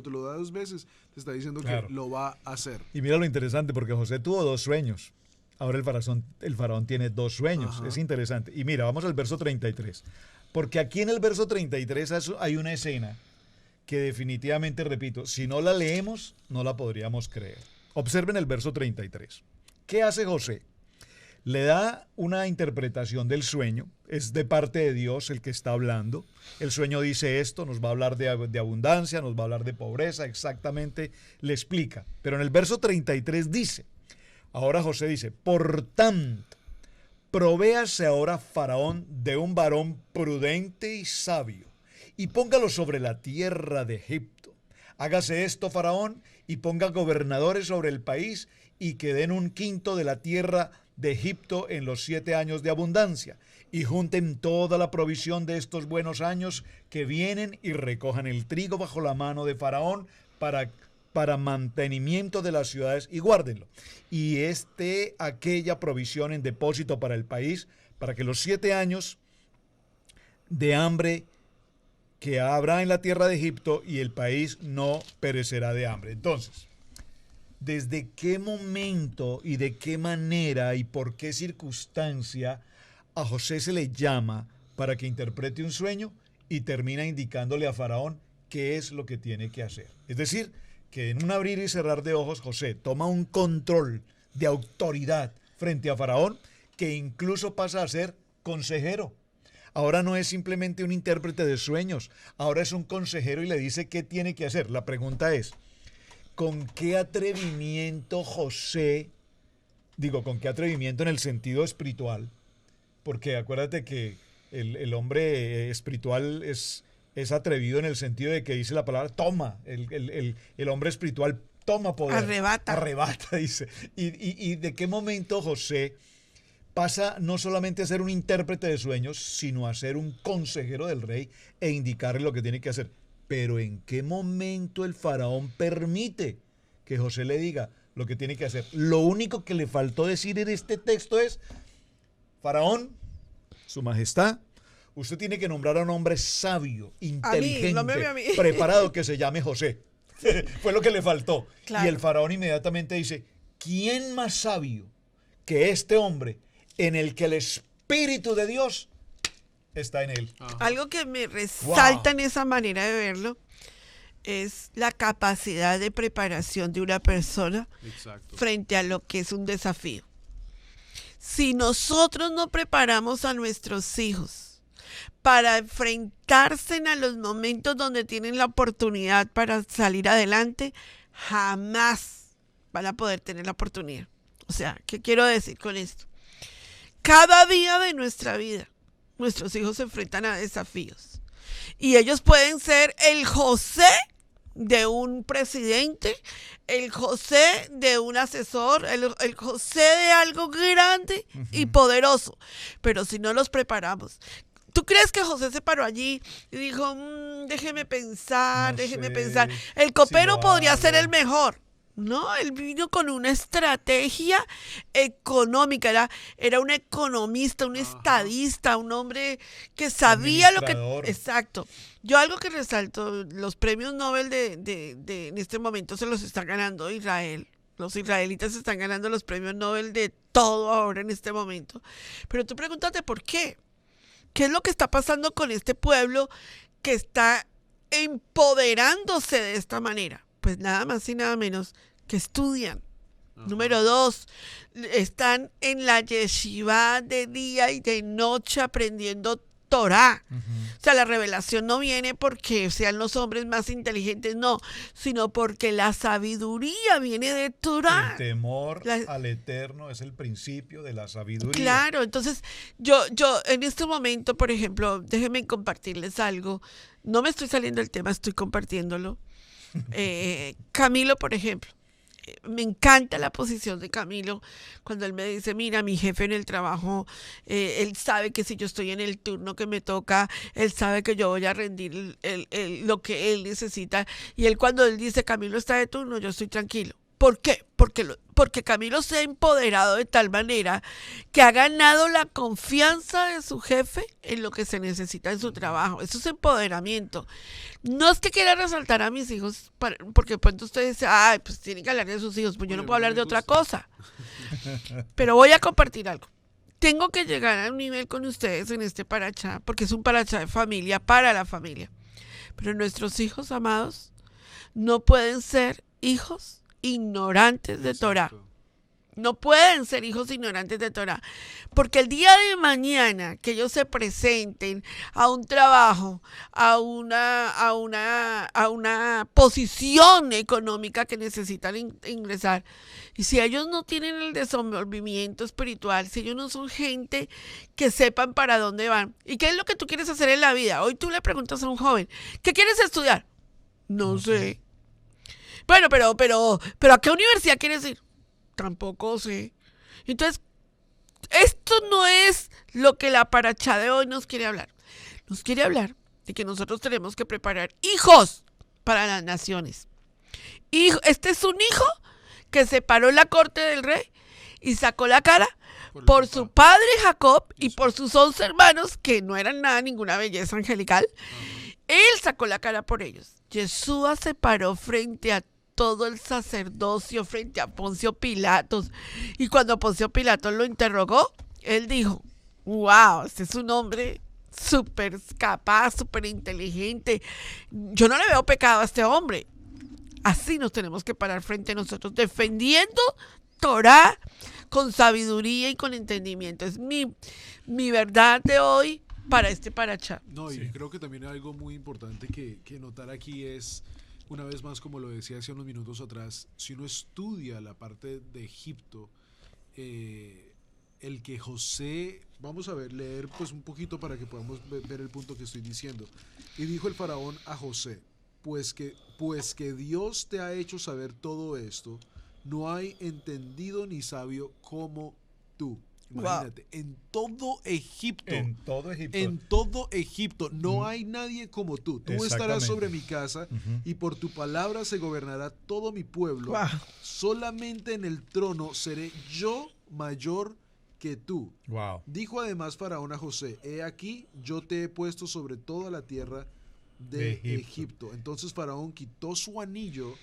te lo da 2 veces, te está diciendo que lo va a hacer. Y mira lo interesante, porque José tuvo 2 sueños. Ahora el faraón tiene 2 sueños. Ajá. Es interesante. Y mira, vamos al verso 33. Porque aquí en el verso 33 hay una escena que definitivamente, repito, si no la leemos, no la podríamos creer. Observen el verso 33. ¿Qué hace José? Le da una interpretación del sueño, es de parte de Dios el que está hablando. El sueño dice esto, nos va a hablar de abundancia, nos va a hablar de pobreza, exactamente le explica. Pero en el verso 33 dice, ahora José dice, por tanto, provéase ahora Faraón de un varón prudente y sabio, y póngalo sobre la tierra de Egipto. Hágase esto, Faraón, y ponga gobernadores sobre el país, y que den 1/5 de la tierra de Egipto en los 7 años de abundancia, y junten toda la provisión de estos buenos años que vienen, y recojan el trigo bajo la mano de Faraón para mantenimiento de las ciudades, y guárdenlo. Y aquella provisión en depósito para el país, para que los 7 años de hambre que habrá en la tierra de Egipto y el país no perecerá de hambre. Entonces, ¿desde qué momento y de qué manera y por qué circunstancia a José se le llama para que interprete un sueño y termina indicándole a Faraón qué es lo que tiene que hacer? Es decir, que en un abrir y cerrar de ojos José toma un control de autoridad frente a Faraón que incluso pasa a ser consejero. Ahora no es simplemente un intérprete de sueños, ahora es un consejero y le dice qué tiene que hacer. La pregunta es, ¿con qué atrevimiento José, con qué atrevimiento en el sentido espiritual? Porque acuérdate que el hombre espiritual es atrevido en el sentido de que dice la palabra, toma, el hombre espiritual toma poder. Arrebata, dice. ¿Y de qué momento José pasa no solamente a ser un intérprete de sueños, sino a ser un consejero del rey e indicarle lo que tiene que hacer? Pero ¿en qué momento el faraón permite que José le diga lo que tiene que hacer? Lo único que le faltó decir en este texto es, Faraón, su majestad, usted tiene que nombrar a un hombre sabio, inteligente, preparado, que se llame José. Fue lo que le faltó. Claro. Y el faraón inmediatamente dice, ¿quién más sabio que este hombre en el que el Espíritu de Dios está en él? Ajá. Algo que me resalta en esa manera de verlo es la capacidad de preparación de una persona frente a lo que es un desafío. Si nosotros no preparamos a nuestros hijos para enfrentarse a los momentos donde tienen la oportunidad para salir adelante, jamás van a poder tener la oportunidad. O sea, ¿qué quiero decir con esto? Cada día de nuestra vida, nuestros hijos se enfrentan a desafíos. Y ellos pueden ser el José de un presidente, el José de un asesor, el José de algo grande y poderoso. Pero si no los preparamos, ¿tú crees que José se paró allí y dijo, déjeme pensar? El copero podría ser el mejor. No, él vino con una estrategia económica, era un economista, un estadista, un hombre que sabía lo que... Exacto. Yo algo que resalto, los premios Nobel de en este momento se los está ganando Israel. Los israelitas están ganando los premios Nobel de todo ahora en este momento. Pero tú pregúntate por qué. ¿Qué es lo que está pasando con este pueblo que está empoderándose de esta manera? Pues nada más y nada menos que estudian. Número 2, están en la yeshiva de día y de noche aprendiendo Torah. O sea, la revelación no viene porque sean los hombres más inteligentes, no, sino porque la sabiduría viene de Torah. El temor al Eterno es el principio de la sabiduría. Claro, entonces yo en este momento, por ejemplo, déjenme compartirles algo. No me estoy saliendo del tema, estoy compartiéndolo. Camilo, por ejemplo, me encanta la posición de Camilo cuando él me dice, mira, mi jefe en el trabajo, él sabe que si yo estoy en el turno que me toca, él sabe que yo voy a rendir lo que él necesita. Y él cuando él dice, Camilo está de turno, yo estoy tranquilo. ¿Por qué? Porque Camilo se ha empoderado de tal manera que ha ganado la confianza de su jefe en lo que se necesita en su trabajo. Eso es empoderamiento. No es que quiera resaltar a mis hijos, porque pronto usted dice, ay, pues tienen que hablar de sus hijos, pues yo no puedo hablar de otra cosa. Pero voy a compartir algo. Tengo que llegar a un nivel con ustedes en este Parachá, porque es un Parachá de familia, para la familia. Pero nuestros hijos amados no pueden ser hijos ignorantes de Torah. No pueden ser hijos ignorantes de Torah. Porque el día de mañana que ellos se presenten a un trabajo, a una posición económica que necesitan ingresar, y si ellos no tienen el desenvolvimiento espiritual, si ellos no son gente que sepan para dónde van, ¿y qué es lo que tú quieres hacer en la vida? Hoy tú le preguntas a un joven, ¿qué quieres estudiar? No sé. Bueno, pero ¿a qué universidad quieres ir? Tampoco sé. Entonces, esto no es lo que la Parachá de hoy nos quiere hablar. Nos quiere hablar de que nosotros tenemos que preparar hijos para las naciones. Este es un hijo que se paró en la corte del rey y sacó la cara por su padre Jacob y por sus 11 hermanos, que no eran nada, ninguna belleza angelical. Él sacó la cara por ellos. Yeshua se paró frente a todo el sacerdocio, frente a Poncio Pilatos. Y cuando Poncio Pilatos lo interrogó, él dijo, wow, este es un hombre súper capaz, súper inteligente. Yo no le veo pecado a este hombre. Así nos tenemos que parar frente a nosotros, defendiendo Torah con sabiduría y con entendimiento. Es mi verdad de hoy para este Parachá. No, y creo que también algo muy importante que notar aquí es, una vez más, como lo decía hace unos minutos atrás, si uno estudia la parte de Egipto, el que José, vamos a ver, leer pues un poquito para que podamos ver el punto que estoy diciendo. Y dijo el faraón a José, pues que Dios te ha hecho saber todo esto, no hay entendido ni sabio como tú. Imagínate, wow. En todo Egipto no hay nadie como tú. Tú estarás sobre mi casa y por tu palabra se gobernará todo mi pueblo. Wow. Solamente en el trono seré yo mayor que tú. Wow. Dijo además Faraón a José, he aquí yo te he puesto sobre toda la tierra de Egipto. Entonces Faraón quitó su anillo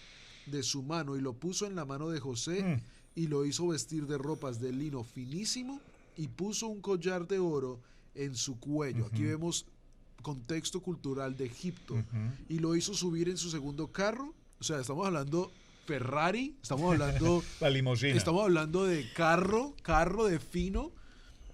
de su mano y lo puso en la mano de José y lo hizo vestir de ropas de lino finísimo y puso un collar de oro en su cuello. Aquí vemos contexto cultural de Egipto. Y lo hizo subir en su segundo carro. O sea, estamos hablando Ferrari, estamos hablando la limusina. Estamos hablando de carro de fino.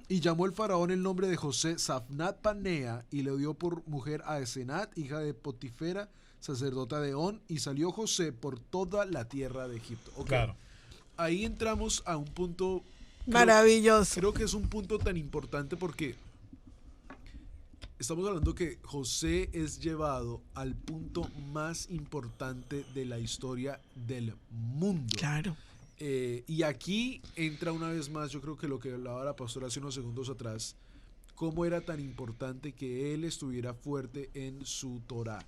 Y llamó el faraón el nombre de José Safnat Panea y le dio por mujer a Esenat, hija de Potifera, sacerdota de On, y salió José por toda la tierra de Egipto. Okay. Claro. Ahí entramos a un punto maravilloso. Creo que es un punto tan importante porque estamos hablando que José es llevado al punto más importante de la historia del mundo. Claro. Y aquí entra una vez más, yo creo que lo que hablaba la pastora hace unos segundos atrás, cómo era tan importante que él estuviera fuerte en su Torah.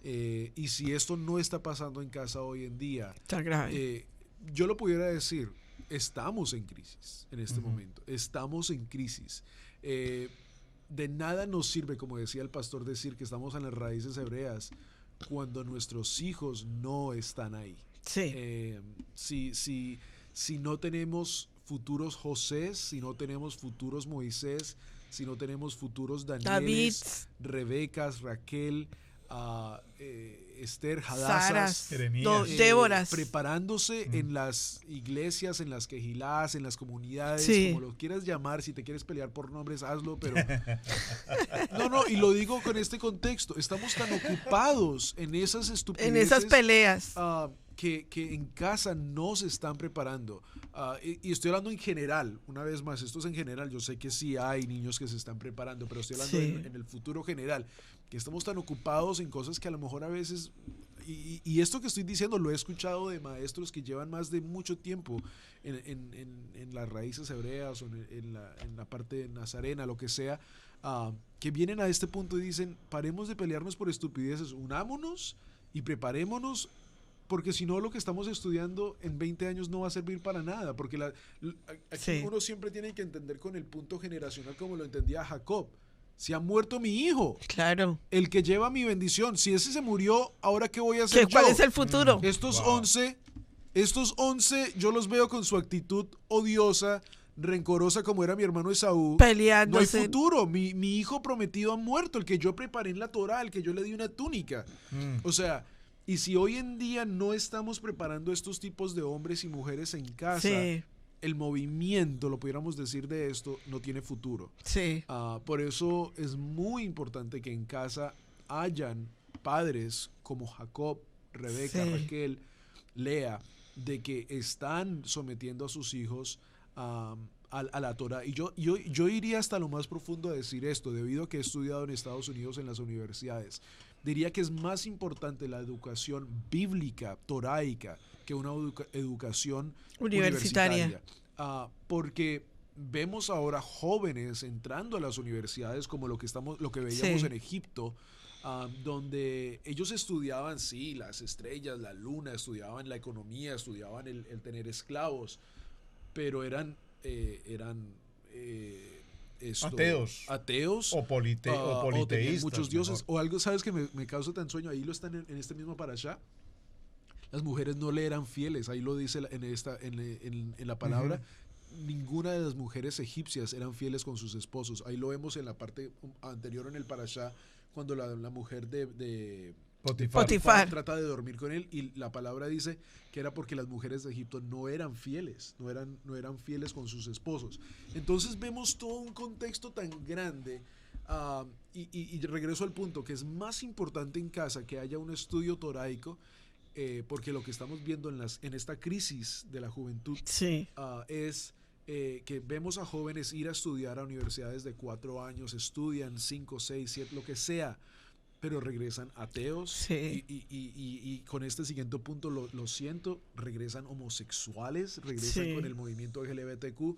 Y si esto no está pasando en casa hoy en día, está grave. Yo lo pudiera decir, estamos en crisis en este momento, estamos en crisis. De nada nos sirve, como decía el pastor, decir que estamos en las raíces hebreas cuando nuestros hijos no están ahí. Sí. Si no tenemos futuros José, si no tenemos futuros Moisés, si no tenemos futuros David, Rebecas, Raquel, Esther, Hadassas, Déboras, preparándose en las iglesias, en las quejilás, en las comunidades, como lo quieras llamar. Si te quieres pelear por nombres, hazlo, pero no, y lo digo con este contexto, estamos tan ocupados en esas estupideces, en esas peleas, que en casa no se están preparando. Y estoy hablando en general, una vez más, esto es en general. Yo sé que sí hay niños que se están preparando, pero estoy hablando en el futuro general, que estamos tan ocupados en cosas que a lo mejor a veces y esto que estoy diciendo lo he escuchado de maestros que llevan más de mucho tiempo en las raíces hebreas o en la parte nazarena, lo que sea, que vienen a este punto y dicen, paremos de pelearnos por estupideces, unámonos y preparémonos, porque si no lo que estamos estudiando en 20 años no va a servir para nada, porque aquí uno siempre tiene que entender con el punto generacional como lo entendía Jacob. Si ha muerto mi hijo, Claro. el que lleva mi bendición, si ese se murió, ¿ahora qué voy a hacer yo? ¿Cuál es el futuro? Estos 11 yo los veo con su actitud odiosa, rencorosa como era mi hermano Esaú. Peleándose. No hay futuro. Mi hijo prometido ha muerto, el que yo preparé en la Torá, el que yo le di una túnica. O sea, y si hoy en día no estamos preparando estos tipos de hombres y mujeres en casa, el movimiento, lo pudiéramos decir de esto, no tiene futuro. Sí. Por eso es muy importante que en casa hayan padres como Jacob, Rebeca, Raquel, Lea, de que están sometiendo a sus hijos a la Torah. Y yo iría hasta lo más profundo a decir esto, debido a que he estudiado en Estados Unidos en las universidades. Diría que es más importante la educación bíblica, toráica, que una educación universitaria. Porque vemos ahora jóvenes entrando a las universidades como lo que veíamos en Egipto, donde ellos estudiaban, las estrellas, la luna, estudiaban la economía, estudiaban el tener esclavos, pero eran ateos o politeístas, muchos dioses o algo. ¿Sabes que me causa tan sueño? Ahí lo están en este mismo parashá. Las mujeres no le eran fieles, ahí lo dice en la palabra. Ninguna de las mujeres egipcias eran fieles con sus esposos. Ahí lo vemos en la parte anterior en el parashá, cuando la mujer de Potifar trata de dormir con él, y la palabra dice que era porque las mujeres de Egipto no eran fieles, no eran fieles con sus esposos. Entonces vemos todo un contexto tan grande, y regreso al punto que es más importante en casa que haya un estudio toraico, porque lo que estamos viendo en esta crisis de la juventud es que vemos a jóvenes ir a estudiar a universidades de 4 años, estudian 5, 6, 7, lo que sea, pero regresan ateos, y con este siguiente punto lo siento, regresan homosexuales, regresan con el movimiento LGBTQ,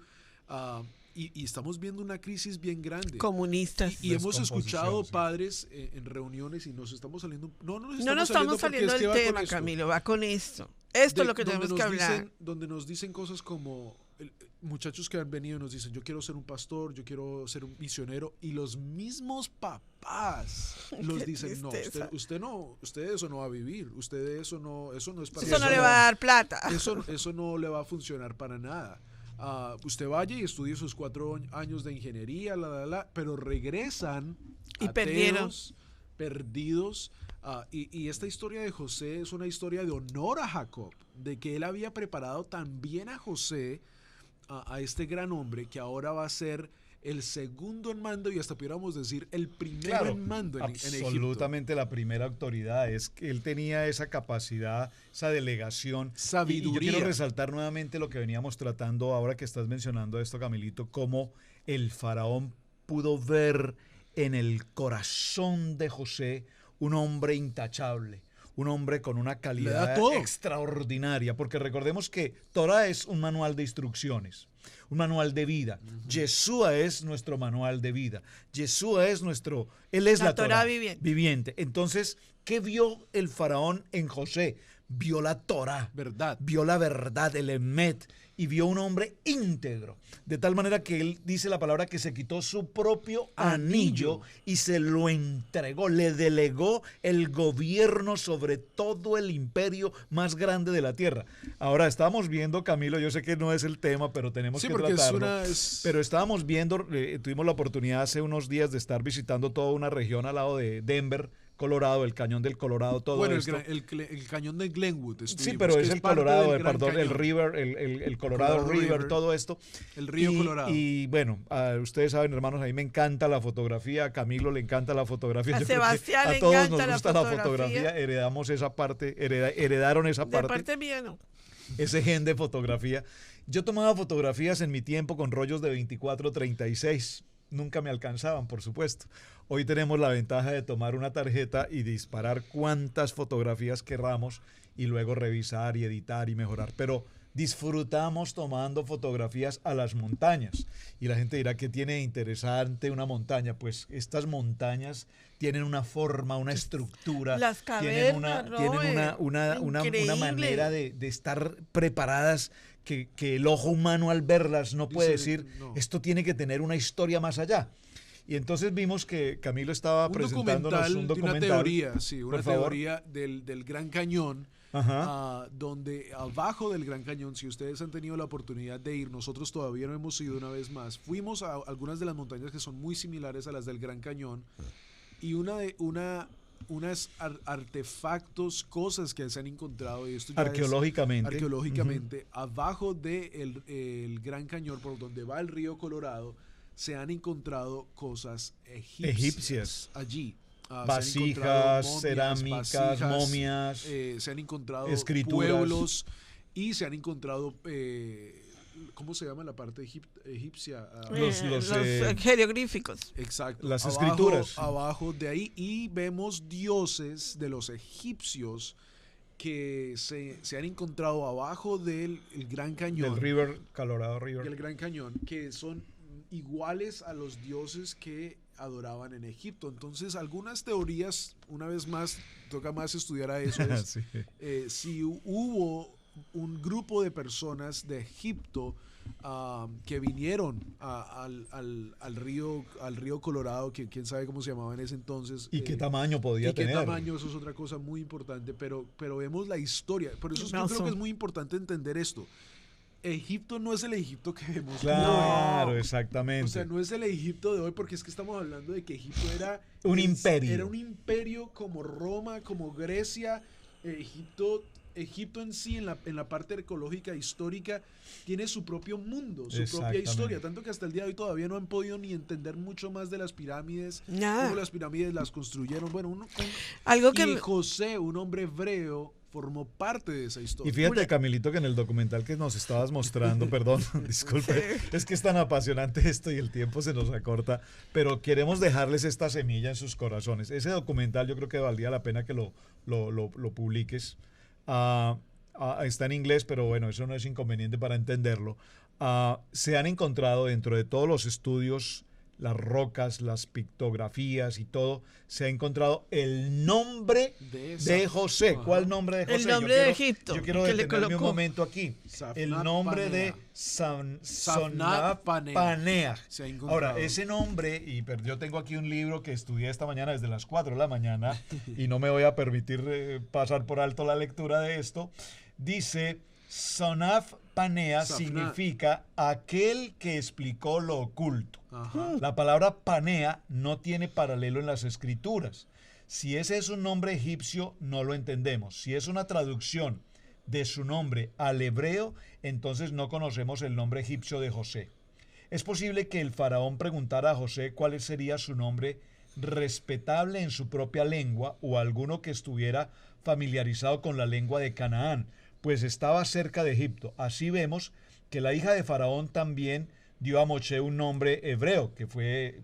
y estamos viendo una crisis bien grande. Comunistas. Y hemos escuchado padres en reuniones, y nos estamos saliendo... No nos estamos saliendo del tema, Camilo, va con esto. Esto es lo que tenemos que hablar. Donde nos dicen cosas como... muchachos que han venido nos dicen, yo quiero ser un pastor, yo quiero ser un misionero, y los mismos papás los dicen, usted eso no va a vivir, eso no es para eso no le va a dar plata, eso no le va a funcionar para nada. Usted vaya y estudie sus 4 años de ingeniería, pero regresan y ateos, perdidos. Y esta historia de José es una historia de honor a Jacob, de que él había preparado también a José, a este gran hombre, que ahora va a ser el segundo en mando, y hasta pudiéramos decir el primero en mando en Egipto. Absolutamente, la primera autoridad. Es que él tenía esa capacidad, esa delegación, sabiduría. Y yo quiero resaltar nuevamente lo que veníamos tratando ahora que estás mencionando esto, Camilito, cómo el faraón pudo ver en el corazón de José un hombre intachable, un hombre con una calidad extraordinaria, porque recordemos que Torah es un manual de instrucciones, un manual de vida. Yeshua es nuestro manual de vida. Yeshua es él es la Torah viviente. Entonces, ¿qué vio el faraón en José? Vio la Torah, vio la verdad, el Emet, y vio un hombre íntegro, de tal manera que él dice la palabra que se quitó su propio anillo y se lo entregó, le delegó el gobierno sobre todo el imperio más grande de la tierra. Ahora estamos viendo, Camilo, yo sé que no es el tema, pero tenemos que tratarlo. Pero estábamos viendo, tuvimos la oportunidad hace unos días de estar visitando toda una región al lado de Denver, Colorado, el cañón del Colorado, todo esto. Bueno, el cañón de Glenwood. Sí, pero es el Colorado, el River, el Colorado River, todo esto. El río Colorado. Y bueno, ustedes saben, hermanos, a mí me encanta la fotografía, a Camilo le encanta la fotografía. A Sebastián le encanta nos gusta la fotografía. Heredamos esa parte, heredaron esa parte. De parte mía no. Ese gen de fotografía. Yo tomaba fotografías en mi tiempo con rollos de 24-36. nunca me alcanzaban, por supuesto. Hoy tenemos la ventaja de tomar una tarjeta y disparar cuantas fotografías querramos y luego revisar y editar y mejorar. Pero disfrutamos tomando fotografías a las montañas. Y la gente dirá, ¿qué tiene de interesante una montaña? Pues estas montañas tienen una forma, una estructura, las cavernas, tienen una manera de estar preparadas que el ojo humano al verlas no puede decir, esto tiene que tener una historia más allá. Y entonces vimos que Camilo estaba presentándonos un documental. Una teoría, sí, una teoría del Gran Cañón, donde abajo del Gran Cañón, si ustedes han tenido la oportunidad de ir, nosotros todavía no hemos ido una vez más, fuimos a algunas de las montañas que son muy similares a las del Gran Cañón, y unas artefactos, cosas que se han encontrado, y esto ya arqueológicamente, abajo del el Gran Cañón, por donde va el río Colorado, se han encontrado cosas egipcias allí. Vasijas, cerámicas, momias, se han encontrado escrituras, pueblos, y se han encontrado, ¿cómo se llama la parte egipcia? Los jeroglíficos. Exacto. Las escrituras. Abajo de ahí, y vemos dioses de los egipcios que se han encontrado abajo del Gran Cañón. Del Colorado River. Del Gran Cañón, que son iguales a los dioses que adoraban en Egipto. Entonces, algunas teorías, una vez más, toca más estudiar a eso, es, sí. Si hubo un grupo de personas de Egipto que vinieron al río Colorado, que quién sabe cómo se llamaba en ese entonces. ¿Y qué tamaño podía tener? ¿Qué tamaño? Eso es otra cosa muy importante, pero vemos la historia. Por eso yo creo que es muy importante entender esto. Egipto no es el Egipto que vemos. Claro, no. Exactamente. O sea, no es el Egipto de hoy, porque es que estamos hablando de que Egipto era un imperio. Era un imperio como Roma, como Grecia. Egipto en sí, en la parte arqueológica histórica, tiene su propio mundo, su propia historia. Tanto que hasta el día de hoy todavía no han podido ni entender mucho más de las pirámides, cómo las pirámides las construyeron. Bueno, José, un hombre hebreo, formó parte de esa historia. Y fíjate, Camilito, que en el documental que nos estabas mostrando, perdón, disculpe, es que es tan apasionante esto y el tiempo se nos acorta, pero queremos dejarles esta semilla en sus corazones. Ese documental yo creo que valdría la pena que lo publiques. Está en inglés, pero bueno, eso no es inconveniente para entenderlo. Se han encontrado dentro de todos los estudios, las rocas, las pictografías y todo, se ha encontrado el nombre de José. Ajá. ¿Cuál nombre de José? El nombre de Egipto. Yo quiero detenerme un momento aquí. El nombre de Safnat Paneah. Ahora, ese nombre, y yo tengo aquí un libro que estudié esta mañana desde las 4 de la mañana y no me voy a permitir pasar por alto la lectura de esto. Dice, Safnat Paneah significa aquel que explicó lo oculto. Ajá. La palabra Paneah no tiene paralelo en las escrituras. Si ese es un nombre egipcio, no lo entendemos. Si es una traducción de su nombre al hebreo, entonces no conocemos el nombre egipcio de José. Es posible que el faraón preguntara a José cuál sería su nombre respetable en su propia lengua o alguno que estuviera familiarizado con la lengua de Canaán, pues estaba cerca de Egipto. Así vemos que la hija de Faraón también dio a Moshe un nombre hebreo, que fue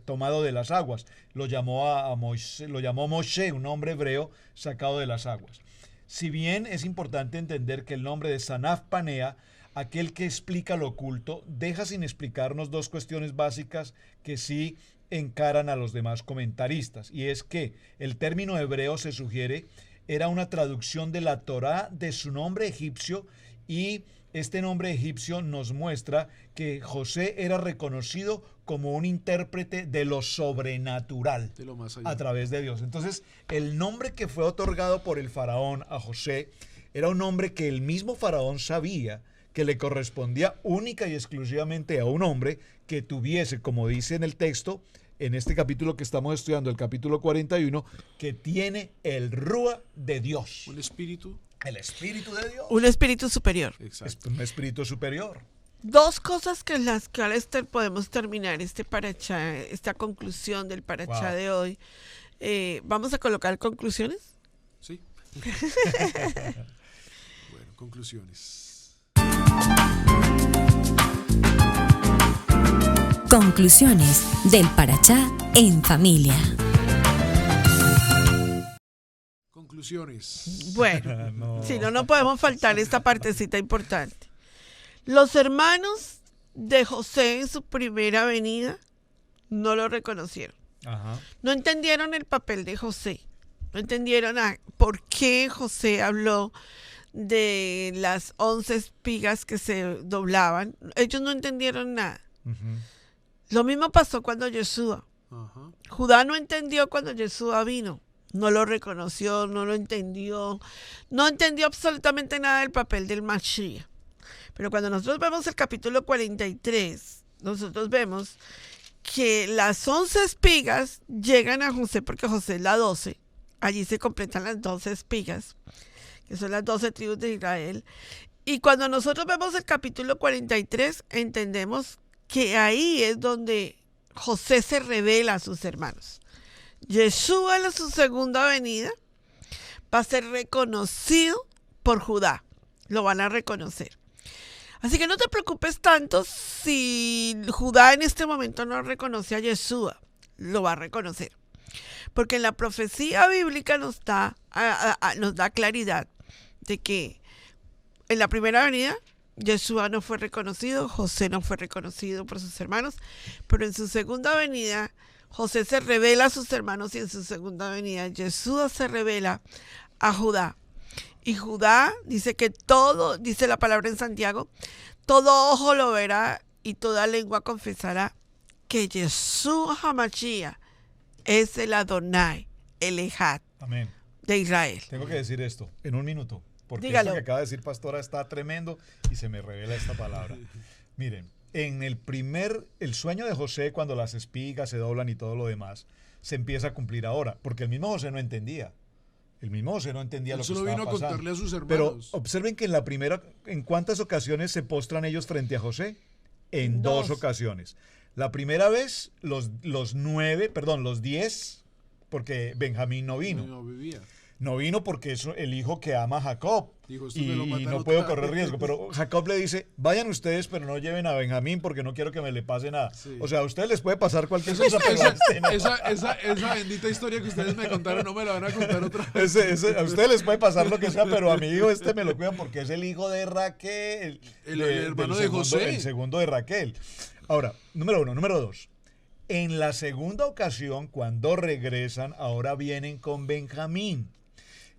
tomado de las aguas. Lo llamó Moshe, un nombre hebreo sacado de las aguas. Si bien es importante entender que el nombre de Safnat Paneah, aquel que explica lo oculto, deja sin explicarnos dos cuestiones básicas que sí encaran a los demás comentaristas, y es que el término hebreo se sugiere era una traducción de la Torá de su nombre egipcio, y este nombre egipcio nos muestra que José era reconocido como un intérprete de lo sobrenatural, de lo más allá, a través de Dios. Entonces, el nombre que fue otorgado por el faraón a José era un nombre que el mismo faraón sabía que le correspondía única y exclusivamente a un hombre que tuviese, como dice en el texto, en este capítulo que estamos estudiando, el capítulo 41, que tiene el Rúa de Dios. ¿Un espíritu? El espíritu de Dios. Un espíritu superior. Exacto. Un espíritu superior. Dos cosas que en las cuales podemos terminar este parachá, esta conclusión del parachá de hoy. ¿Vamos a colocar conclusiones? Sí. Bueno, conclusiones. Conclusiones del Parachá en familia. Conclusiones. Bueno, si no podemos faltar esta partecita importante. Los hermanos de José en su primera venida no lo reconocieron. Ajá. No entendieron el papel de José. No entendieron por qué José habló de las 11 espigas que se doblaban. Ellos no entendieron nada. Ujú. Lo mismo pasó cuando Yeshua. Ajá. Judá no entendió cuando Yeshua vino. No lo reconoció, no lo entendió. No entendió absolutamente nada del papel del Mashiach. Pero cuando nosotros vemos el capítulo 43, nosotros vemos que las 11 espigas llegan a José, porque José es la 12. Allí se completan las 12 espigas, que son las 12 tribus de Israel. Y cuando nosotros vemos el capítulo 43, entendemos que ahí es donde José se revela a sus hermanos. Yeshua en su segunda venida va a ser reconocido por Judá. Lo van a reconocer. Así que no te preocupes tanto si Judá en este momento no reconoce a Yeshua. Lo va a reconocer. Porque en la profecía bíblica nos da claridad de que en la primera venida Yeshua no fue reconocido, José no fue reconocido por sus hermanos, pero en su segunda venida José se revela a sus hermanos y en su segunda venida Yeshua se revela a Judá. Y Judá dice que todo, dice la palabra en Santiago, todo ojo lo verá y toda lengua confesará que Yeshua HaMashiach es el Adonai, el Ejad Amén. de Israel. Tengo que decir esto en un minuto, porque Dígalo. esto que acaba de decir Pastora está tremendo y se me revela esta palabra. Miren, en el sueño de José, cuando las espigas se doblan y todo lo demás, se empieza a cumplir ahora, porque el mismo José no entendía. El mismo José no entendía Él lo que solo estaba vino a pasando. contarle a sus Pero hermanos. observen que ¿en cuántas ocasiones se postran ellos frente a José? En dos Dos. ocasiones. La primera vez, los 10, porque Benjamín no vino. No vivía. No vino porque es el hijo que ama a Jacob. Dijo, "Esto Y me lo matan no otra puedo vez". correr riesgo. Pero Jacob le dice, vayan ustedes, pero no lleven a Benjamín porque no quiero que me le pase nada. Sí. O sea, a ustedes les puede pasar cualquier cosa. pero a este no. Esa bendita historia que ustedes me contaron no me la van a contar otra vez. A ustedes les puede pasar lo que sea, pero a mi hijo me lo cuidan porque es el hijo de Raquel. El hermano de José. El segundo de Raquel. Ahora, número 1. Número 2. En la segunda ocasión, cuando regresan, ahora vienen con Benjamín.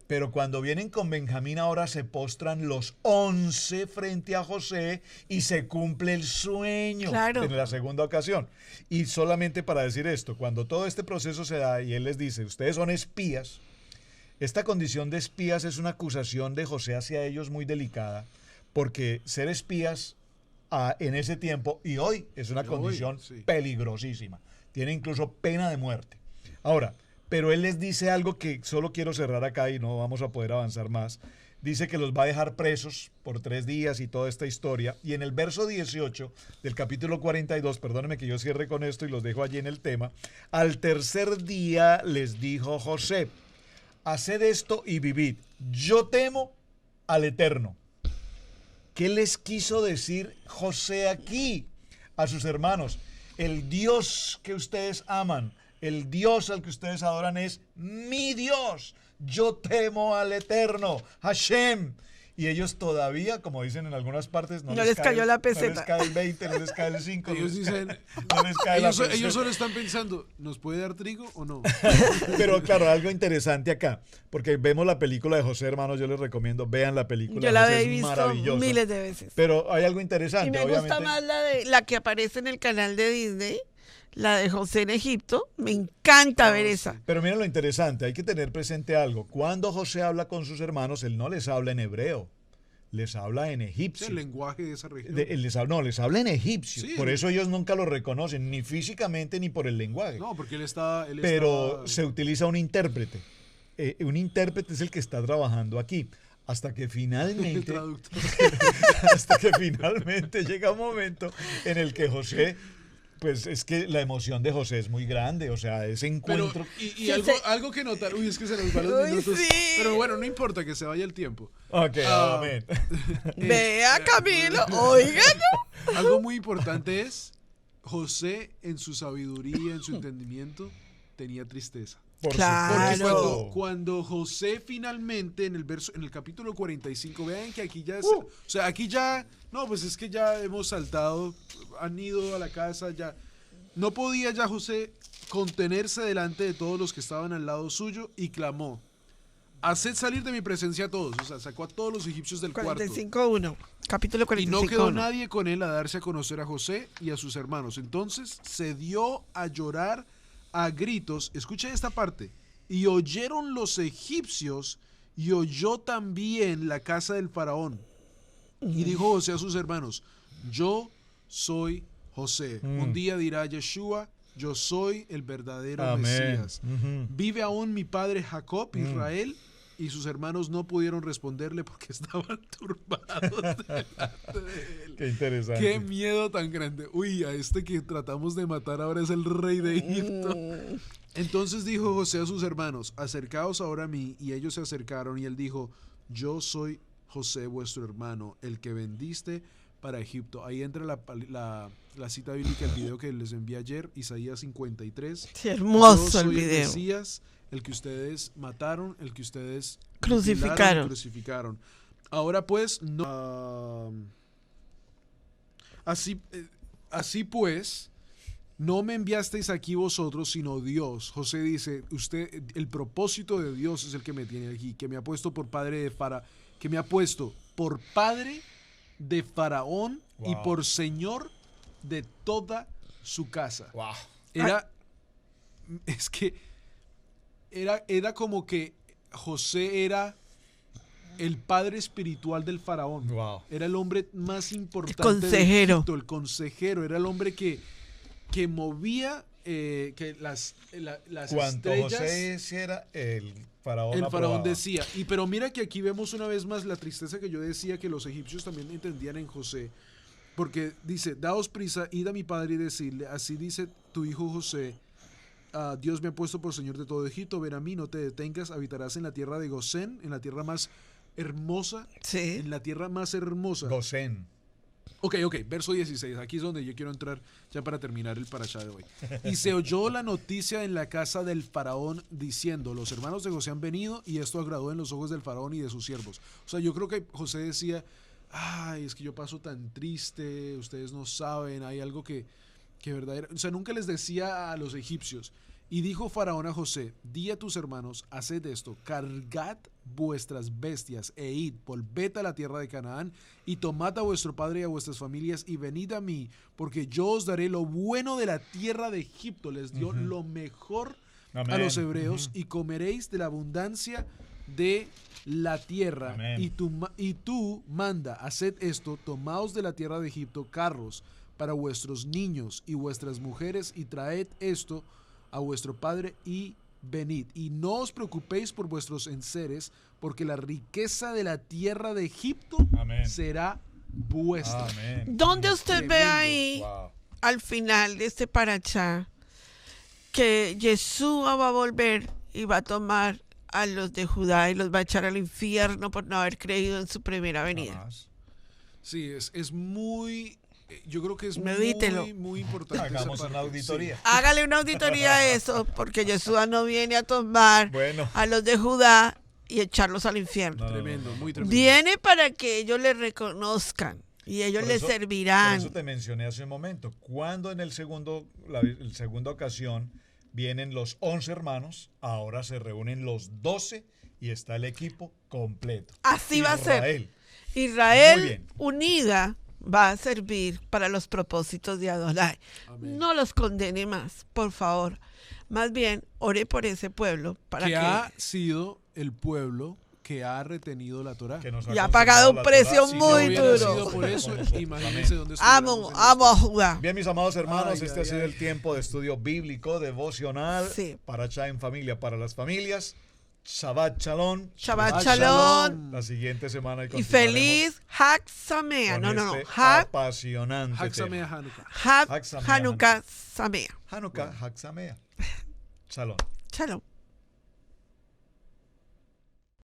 Pero cuando vienen con Benjamín, ahora se postran los 11 frente a José y se cumple el sueño. Claro. En la segunda ocasión. Y solamente para decir esto, cuando todo este proceso se da y él les dice, ustedes son espías, esta condición de espías es una acusación de José hacia ellos muy delicada, porque ser espías en ese tiempo y hoy es una condición sí. peligrosísima. Tiene incluso pena de muerte. Ahora, pero él les dice algo que solo quiero cerrar acá y no vamos a poder avanzar más. Dice que los va a dejar presos por 3 días y toda esta historia. Y en el verso 18 del capítulo 42, perdónenme que yo cierre con esto y los dejo allí en el tema, al tercer día les dijo José, haced esto y vivid. Yo temo al Eterno. ¿Qué les quiso decir José aquí a sus hermanos? El Dios que ustedes aman, el Dios al que ustedes adoran es mi Dios. Yo temo al Eterno, Hashem. Y ellos todavía, como dicen en algunas partes, no les cayó la peseta. No les cae el 20, no les cae el 5. Ellos dicen, no les cae la peseta. ellos solo están pensando, ¿nos puede dar trigo o no? Pero claro, algo interesante acá, porque vemos la película de José, hermanos, yo les recomiendo, vean la película. Yo la José he es visto maravillosa. miles de veces. Pero hay algo Y interesante, me obviamente. gusta más la que aparece en el canal de Disney, la de José en Egipto. Me encanta ver esa. Pero miren lo interesante, hay que tener presente algo. Cuando José habla con sus hermanos, él no les habla en hebreo, les habla en egipcio. El lenguaje de esa región. Les habla en egipcio. Sí. Por eso ellos nunca lo reconocen, ni físicamente ni por el lenguaje. No, porque él Pero está- se utiliza un intérprete. Un intérprete es el que está trabajando aquí. Hasta que el finalmente, traductor. hasta que finalmente llega un momento en el que José, pues es que la emoción de José es muy grande, o sea, ese Pero, encuentro. y Sí, algo que notar, uy, es que se nos van los Uy, minutos. sí. Pero bueno, no importa que se vaya el tiempo. Ok, amén. Vea, Camilo, óigalo. Algo muy importante es José en su sabiduría, en su entendimiento, tenía tristeza. Por Claro. Porque supuesto. cuando José finalmente en el capítulo 45, vean que aquí ya o sea, aquí ya, no, pues es que ya hemos saltado, han ido a la casa, ya no podía ya José contenerse delante de todos los que estaban al lado suyo y clamó: haced salir de mi presencia a todos. O sea, sacó a todos los egipcios del cuarto. 45.1. Capítulo Y no 45.1. quedó nadie con él a darse a conocer a José y a sus hermanos. Entonces se dio a llorar a gritos. Escucha esta parte. Y oyeron los egipcios y oyó también la casa del faraón. Y dijo José a sus hermanos: yo soy José. Un día dirá Yeshua: yo soy el verdadero Amén. Mesías. Ujú. Vive aún mi padre Jacob, Israel. Y sus hermanos no pudieron responderle porque estaban turbados delante de él. Qué interesante. Qué miedo tan grande. Uy, a este que tratamos de matar ahora es el rey de Egipto. Entonces dijo José a sus hermanos: acercaos ahora a mí. Y ellos se acercaron y él dijo: yo soy José vuestro hermano, el que vendiste para Egipto. Ahí entra la cita bíblica, el video que les envié ayer, Isaías 53. Sí, hermoso Yo el soy video. Mesías, el que ustedes mataron, el que ustedes Crucificaron. mutilaron y crucificaron. Ahora pues, no. Así pues, no me enviasteis aquí vosotros, sino Dios. José dice: el propósito de Dios es el que me tiene aquí, que me ha puesto por padre de que me ha puesto por padre de Faraón y Wow. por señor de toda su casa. Wow. Era como que José era el padre espiritual del faraón. Wow. Era el hombre más importante consejero. de Egipto, el consejero. Era el hombre que movía que las Cuanto estrellas. José hiciera, el faraón El faraón aprobaba. decía. Pero mira que aquí vemos una vez más la tristeza que yo decía que los egipcios también entendían en José. Porque dice: daos prisa, id a mi padre y decirle: así dice tu hijo José, Dios me ha puesto por señor de todo Egipto, ven a mí, no te detengas, habitarás en la tierra de Gosén, en la tierra más hermosa, Sí. en la tierra más hermosa. Gosén. Ok, verso 16, aquí es donde yo quiero entrar ya para terminar el parashá de hoy. Y se oyó la noticia en la casa del faraón diciendo: los hermanos de José han venido, y esto agradó en los ojos del faraón y de sus siervos. O sea, yo creo que José decía: ay, es que yo paso tan triste, ustedes no saben, hay algo que verdadera. O sea, nunca les decía a los egipcios. Y dijo Faraón a José: di a tus hermanos, haced esto, cargad vuestras bestias e id, volved a la tierra de Canaán y tomad a vuestro padre y a vuestras familias y venid a mí, porque yo os daré lo bueno de la tierra de Egipto. Les dio lo mejor Amén. a los hebreos y comeréis de la abundancia de la tierra. Amén. Y tú manda, haced esto, tomaos de la tierra de Egipto carros para vuestros niños y vuestras mujeres y traed esto a vuestro padre y venid. Y no os preocupéis por vuestros enseres, porque la riqueza de la tierra de Egipto Amén. será vuestra. Amén. ¿Dónde usted ve Tremendo. ahí, Wow. al final de este parachá, que Yeshua va a volver y va a tomar a los de Judá y los va a echar al infierno por no haber creído en su primera venida? Jamás. Sí, es muy... Yo creo que es Medítelo. muy importante. esa Hagamos parte. una auditoría. Hágale una auditoría a eso, porque Yeshua no viene a tomar Bueno. a los de Judá y echarlos al infierno. Sí, tremendo, muy tremendo. Viene para que ellos le reconozcan y ellos Por le eso- servirán. Por eso te mencioné hace un momento. Cuando en la segunda ocasión vienen los 11 hermanos, ahora se reúnen los 12 y está el equipo completo. Así va a ser. Israel. Muy Israel bien. unida va a servir para los propósitos de Adonai. Amén. No los condene más, por favor. Más bien, ore por ese pueblo para que que ha sido el pueblo que ha retenido la Torá. Que nos Y ha conservado pagado un la precio Torá. Si muy no hubiera duro. sido por eso, Con nosotros. imagínense Amén. dónde amo, estuviéramos en amo a esto. Judá. Bien, mis amados hermanos, Ay, este ay, ha sido ay. el tiempo de estudio bíblico, devocional, Sí. para Chá en familia, para las familias. Shabbat Shalom. Shabbat Shabbat Shalom. La siguiente semana Y continuaremos feliz Hag Samea. con No, no, no. este Hag apasionante Haxamea tema. Hanukkah. Hanukkah Samea. Hanukkah, Hag Samea. Shalom. Shalom.